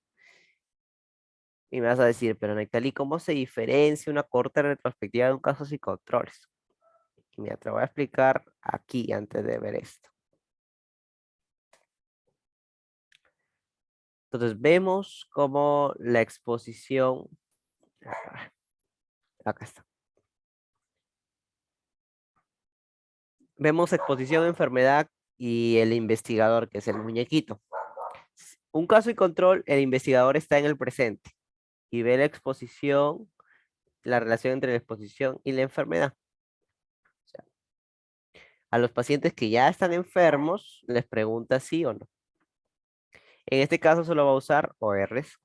Speaker 1: Y me vas a decir, pero Nectalí, ¿cómo se diferencia una cohorte retrospectiva de un caso sin controles? Y mira, te lo voy a explicar aquí antes de ver esto. Entonces, vemos cómo la exposición, acá está. Vemos exposición, enfermedad y el investigador, que es el muñequito. Un caso y control, el investigador está en el presente y ve la exposición, la relación entre la exposición y la enfermedad. O sea, a los pacientes que ya están enfermos, les pregunta sí o no. En este caso solo va a usar ORs.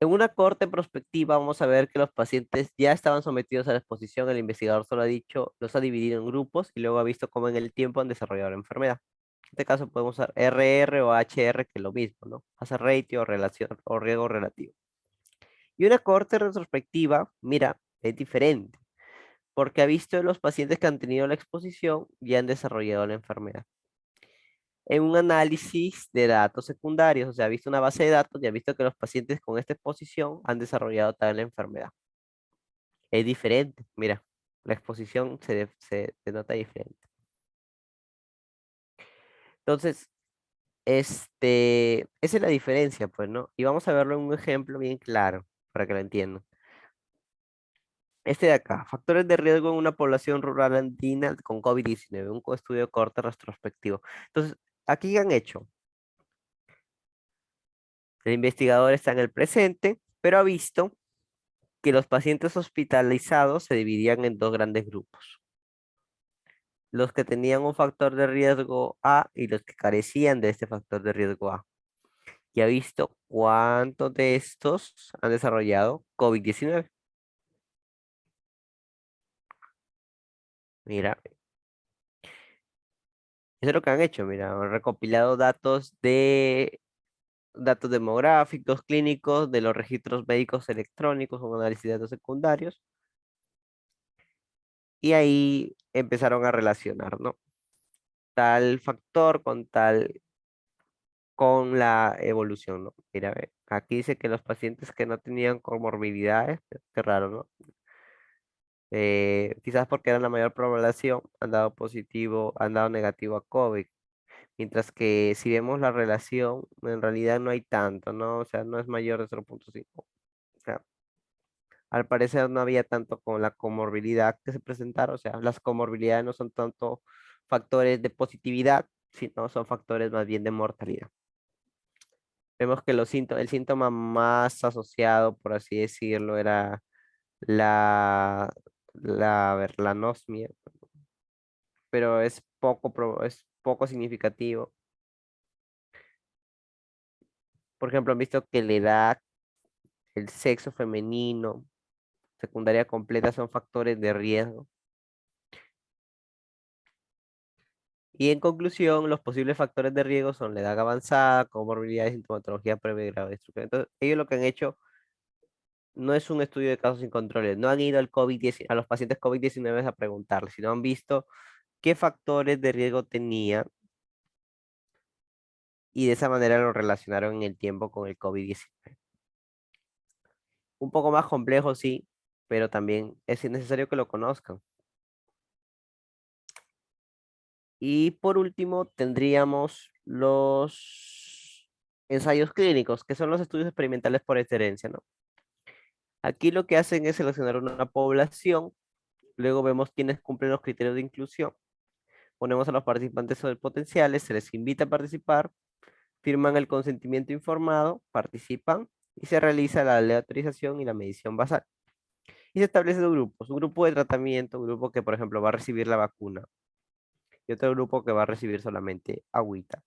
Speaker 1: En una corte prospectiva vamos a ver que los pacientes ya estaban sometidos a la exposición, el investigador solo ha dicho, los ha dividido en grupos y luego ha visto cómo en el tiempo han desarrollado la enfermedad. En este caso podemos usar RR o HR, que es lo mismo, ¿no? Hazard ratio o relación o riesgo relativo. Y una corte retrospectiva, mira, es diferente, porque ha visto los pacientes que han tenido la exposición y han desarrollado la enfermedad. En un análisis de datos secundarios, o sea, ha visto una base de datos y ha visto que los pacientes con esta exposición han desarrollado tal la enfermedad. Es diferente, mira, la exposición se denota diferente. Entonces, esa es la diferencia, pues, ¿no? Y vamos a verlo en un ejemplo bien claro, para que lo entiendan. Este de acá, factores de riesgo en una población rural andina con COVID-19, un estudio corto retrospectivo. Entonces, aquí ¿qué han hecho? El investigador está en el presente, pero ha visto que los pacientes hospitalizados se dividían en dos grandes grupos. Los que tenían un factor de riesgo A y los que carecían de este factor de riesgo A. Y ha visto cuántos de estos han desarrollado COVID-19. Mira, eso es lo que han hecho. Mira, han recopilado datos demográficos, clínicos, de los registros médicos electrónicos, un análisis de datos secundarios. Y ahí empezaron a relacionar, ¿no? Tal factor con la evolución, ¿no? Mira, ve, aquí dice que los pacientes que no tenían comorbilidades, qué raro, ¿no? Quizás porque eran la mayor población, han dado positivo, han dado negativo a COVID. Mientras que si vemos la relación, en realidad no hay tanto, ¿no? O sea, no es mayor de 0,5. O sea, al parecer no había tanto con la comorbilidad que se presentaron. O sea, las comorbilidades no son tanto factores de positividad, sino son factores más bien de mortalidad. Vemos que el síntoma más asociado, por así decirlo, era la, a ver, la anosmia, pero es poco significativo. Por ejemplo, han visto que la edad, el sexo femenino, secundaria completa son factores de riesgo. Y en conclusión, los posibles factores de riesgo son la edad avanzada, comorbilidades, sintomatología previa y grado de destrucción. Entonces, ellos lo que han hecho no es un estudio de casos sin controles. No han ido al COVID-19, a los pacientes COVID-19 a preguntarles, sino han visto qué factores de riesgo tenía y de esa manera lo relacionaron en el tiempo con el COVID-19. Un poco más complejo, sí, pero también es necesario que lo conozcan. Y por último, tendríamos los ensayos clínicos, que son los estudios experimentales por excelencia, ¿no? Aquí lo que hacen es seleccionar una población, luego vemos quiénes cumplen los criterios de inclusión, ponemos a los participantes potenciales, se les invita a participar, firman el consentimiento informado, participan y se realiza la aleatorización y la medición basal. Y se establecen dos grupos, un grupo de tratamiento, un grupo que por ejemplo va a recibir la vacuna y otro grupo que va a recibir solamente agüita.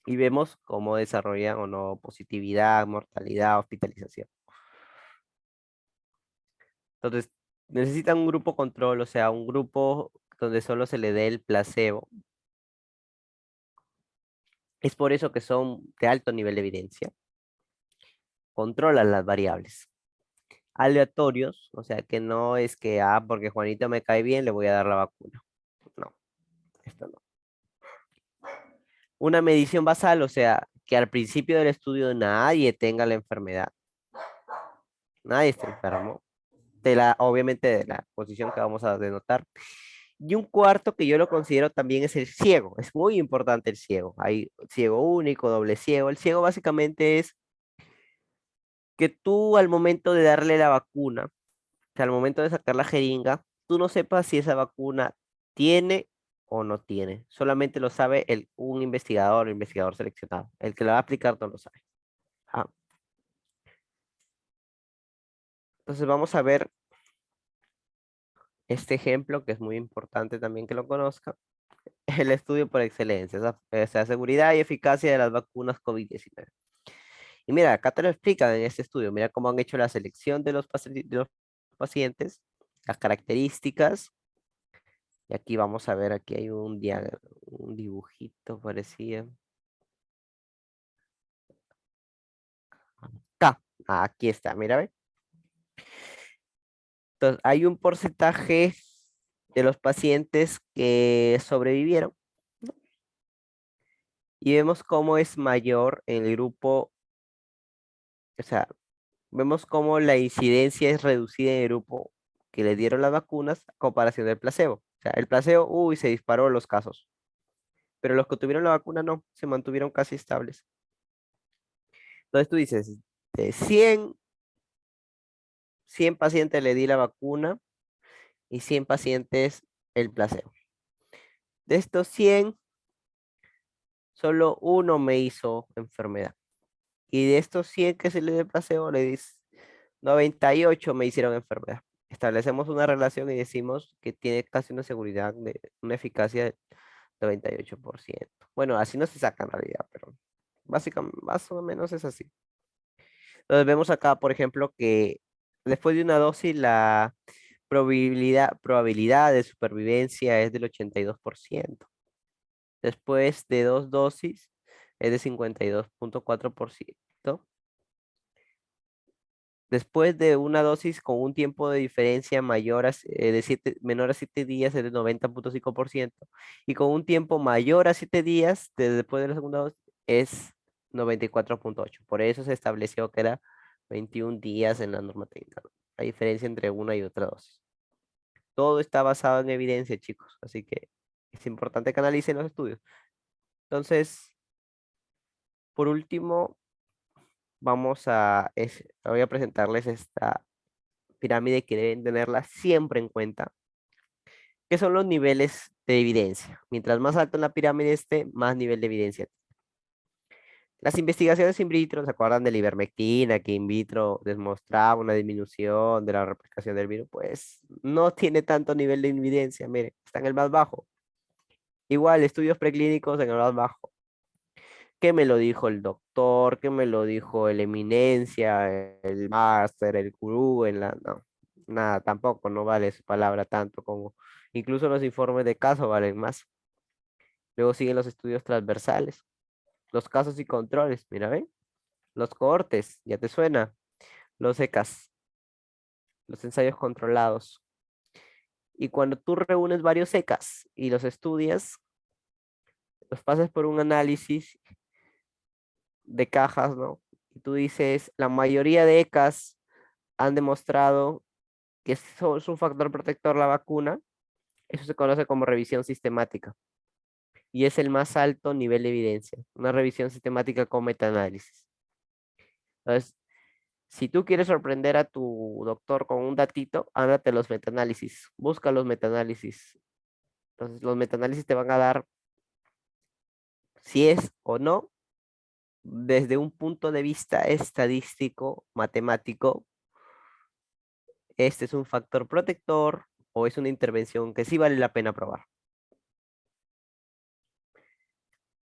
Speaker 1: Y vemos cómo desarrollan o no positividad, mortalidad, hospitalización. Entonces, necesitan un grupo control, o sea, un grupo donde solo se le dé el placebo. Es por eso que son de alto nivel de evidencia. Controlan las variables. Aleatorios, o sea, que no es que, porque Juanito me cae bien, le voy a dar la vacuna. No, esto no. Una medición basal, o sea, que al principio del estudio nadie tenga la enfermedad. Nadie está enfermo. Obviamente de la posición que vamos a denotar. Y un cuarto que yo lo considero también es el ciego. Es muy importante el ciego. Hay ciego único, doble ciego. El ciego básicamente es que tú al momento de darle la vacuna, o sea, al momento de sacar la jeringa, tú no sepas si esa vacuna tiene o no tiene. Solamente lo sabe un investigador o investigador seleccionado. El que la va a aplicar no lo sabe. Ah, entonces vamos a ver este ejemplo que es muy importante también que lo conozca. El estudio por excelencia, esa seguridad y eficacia de las vacunas COVID-19. Y mira, acá te lo explican en este estudio. Mira cómo han hecho la selección de los pacientes, las características. Y aquí vamos a ver, aquí hay un dibujito, parecía. Acá, aquí está, mira, ve. Entonces, hay un porcentaje de los pacientes que sobrevivieron y vemos cómo es mayor en el grupo, o sea, vemos cómo la incidencia es reducida en el grupo que le dieron las vacunas a comparación del placebo. O sea, el placebo, uy, se disparó los casos, pero los que tuvieron la vacuna no, se mantuvieron casi estables. Entonces tú dices, de 100 pacientes le di la vacuna y 100 pacientes el placebo. De estos 100, solo uno me hizo enfermedad. Y de estos 100 que se le dio el placebo, 98 me hicieron enfermedad. Establecemos una relación y decimos que tiene casi una seguridad, una eficacia del 98%. Bueno, así no se saca en realidad, pero básicamente, más o menos es así. Entonces vemos acá, por ejemplo, que después de una dosis la probabilidad de supervivencia es del 82%. Después de dos dosis es de 52,4%. Después de una dosis con un tiempo de diferencia menor a 7 días es de 90,5%. Y con un tiempo mayor a 7 días después de la segunda dosis es 94,8%. Por eso se estableció que era 21 días en la norma técnica, ¿no? La diferencia entre una y otra dosis. Todo está basado en evidencia, chicos. Así que es importante que analicen los estudios. Entonces, por último, voy a presentarles esta pirámide que deben tenerla siempre en cuenta, que son los niveles de evidencia. Mientras más alto en la pirámide esté, más nivel de evidencia. Las investigaciones in vitro, ¿se acuerdan de la ivermectina, que in vitro demostraba una disminución de la replicación del virus? Pues no tiene tanto nivel de evidencia, mire, está en el más bajo. Igual, estudios preclínicos en el más bajo. ¿Qué me lo dijo el doctor? ¿Qué me lo dijo el eminencia, el máster, el gurú? No, nada, tampoco, no vale su palabra tanto como incluso los informes de caso valen más. Luego siguen los estudios transversales, los casos y controles, mira, ¿ven? Los cohortes, ¿ya te suena? Los ECAs, los ensayos controlados. Y cuando tú reúnes varios ECAs y los estudias, los pasas por un análisis de cajas, ¿no? Y tú dices, la mayoría de ECAs han demostrado que eso es un factor protector la vacuna. Eso se conoce como revisión sistemática y es el más alto nivel de evidencia, una revisión sistemática con metaanálisis. Entonces, si tú quieres sorprender a tu doctor con un datito, ándate los metaanálisis, busca los metaanálisis. Entonces, los metaanálisis te van a dar si es o no, desde un punto de vista estadístico, matemático, este es un factor protector o es una intervención que sí vale la pena probar.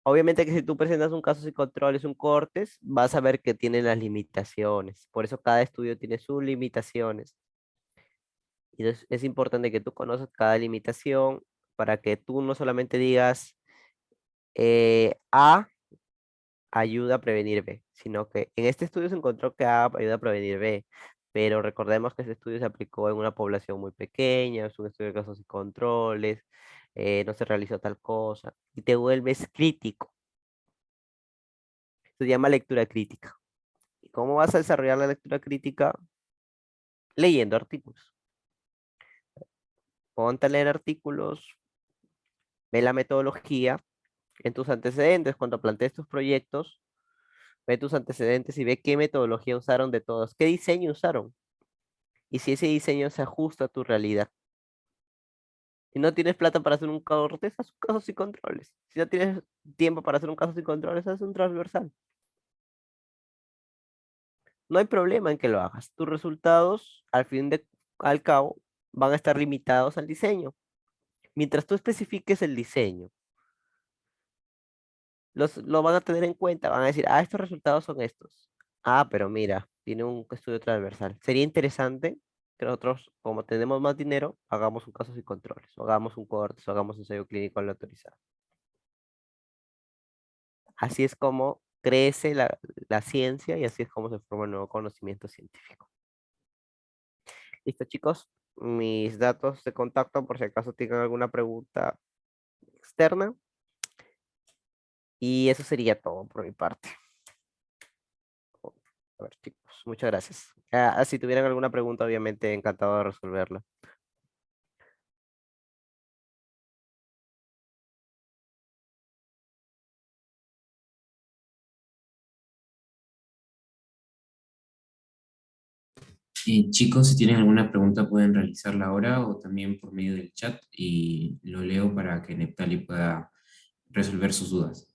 Speaker 1: Obviamente que si tú presentas un caso sin controles, un cortes, vas a ver que tiene las limitaciones. Por eso cada estudio tiene sus limitaciones. Y es importante que tú conozcas cada limitación para que tú no solamente digas A ayuda a prevenir B, sino que en este estudio se encontró que A ayuda a prevenir B. Pero recordemos que este estudio se aplicó en una población muy pequeña, es un estudio de casos sin controles, no se realizó tal cosa, y te vuelves crítico. Se llama lectura crítica. ¿Y cómo vas a desarrollar la lectura crítica? Leyendo artículos. Ponte a leer artículos, ve la metodología en tus antecedentes cuando plantees tus proyectos, ve tus antecedentes y ve qué metodología usaron de todos, qué diseño usaron y si ese diseño se ajusta a tu realidad. Si no tienes plata para hacer un corte, haz un caso sin controles. Si no tienes tiempo para hacer un caso sin controles, haz un transversal. No hay problema en que lo hagas. Tus resultados, al cabo, van a estar limitados al diseño. Mientras tú especifiques el diseño, lo van a tener en cuenta, van a decir, ah, estos resultados son estos. Ah, pero mira, tiene un estudio transversal. Sería interesante que nosotros, como tenemos más dinero, hagamos un caso sin controles, o hagamos un corte, o hagamos un ensayo clínico aleatorizado. Así es como crece la ciencia y así es como se forma el nuevo conocimiento científico. Listo, chicos, mis datos de contacto por si acaso tienen alguna pregunta externa. Y eso sería todo por mi parte. A ver, chicos, muchas gracias. Si tuvieran alguna pregunta, obviamente encantado de resolverla.
Speaker 2: Chicos, si tienen alguna pregunta pueden realizarla ahora o también por medio del chat y lo leo para que Neptali pueda resolver sus dudas.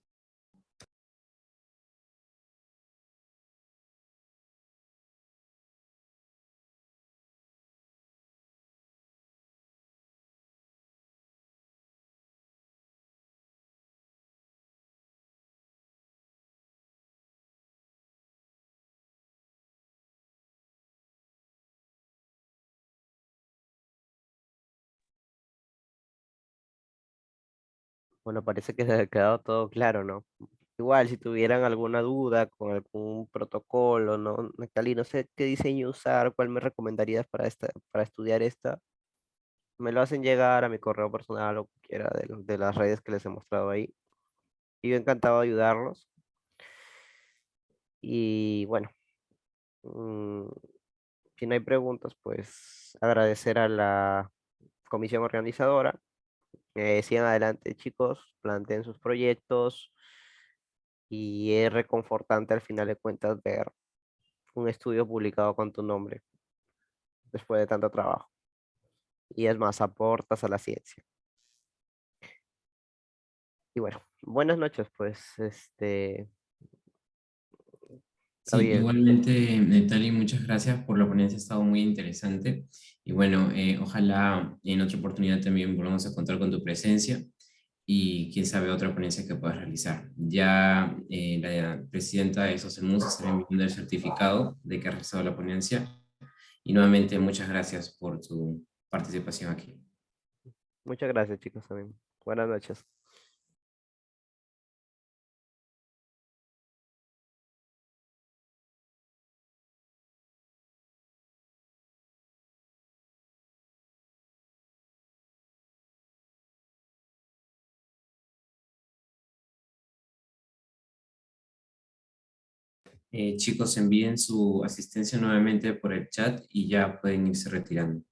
Speaker 1: Bueno, parece que les ha quedado todo claro, ¿no? Igual, si tuvieran alguna duda con algún protocolo, ¿no? Natalie, no sé qué diseño usar, cuál me recomendarías para estudiar esta, me lo hacen llegar a mi correo personal o cualquiera de las redes que les he mostrado ahí. Y yo encantado de ayudarlos. Y bueno, mm, si no hay preguntas, pues agradecer a la comisión organizadora. Sigan adelante, chicos, planteen sus proyectos y es reconfortante al final de cuentas ver un estudio publicado con tu nombre después de tanto trabajo. Y es más, aportas a la ciencia. Y bueno, buenas noches, pues,
Speaker 2: Sí,
Speaker 1: oye,
Speaker 2: igualmente, Neptali, muchas gracias por la ponencia, ha estado muy interesante. Y bueno, ojalá en otra oportunidad también volvamos a contar con tu presencia y quién sabe otra ponencia que puedas realizar. Ya la presidenta de SOCEMUS estará enviando el certificado de que ha realizado la ponencia. Y nuevamente, muchas gracias por tu participación aquí.
Speaker 1: muchas gracias, chicos, también. Buenas noches.
Speaker 2: Chicos, envíen su asistencia nuevamente por el chat y ya pueden irse retirando.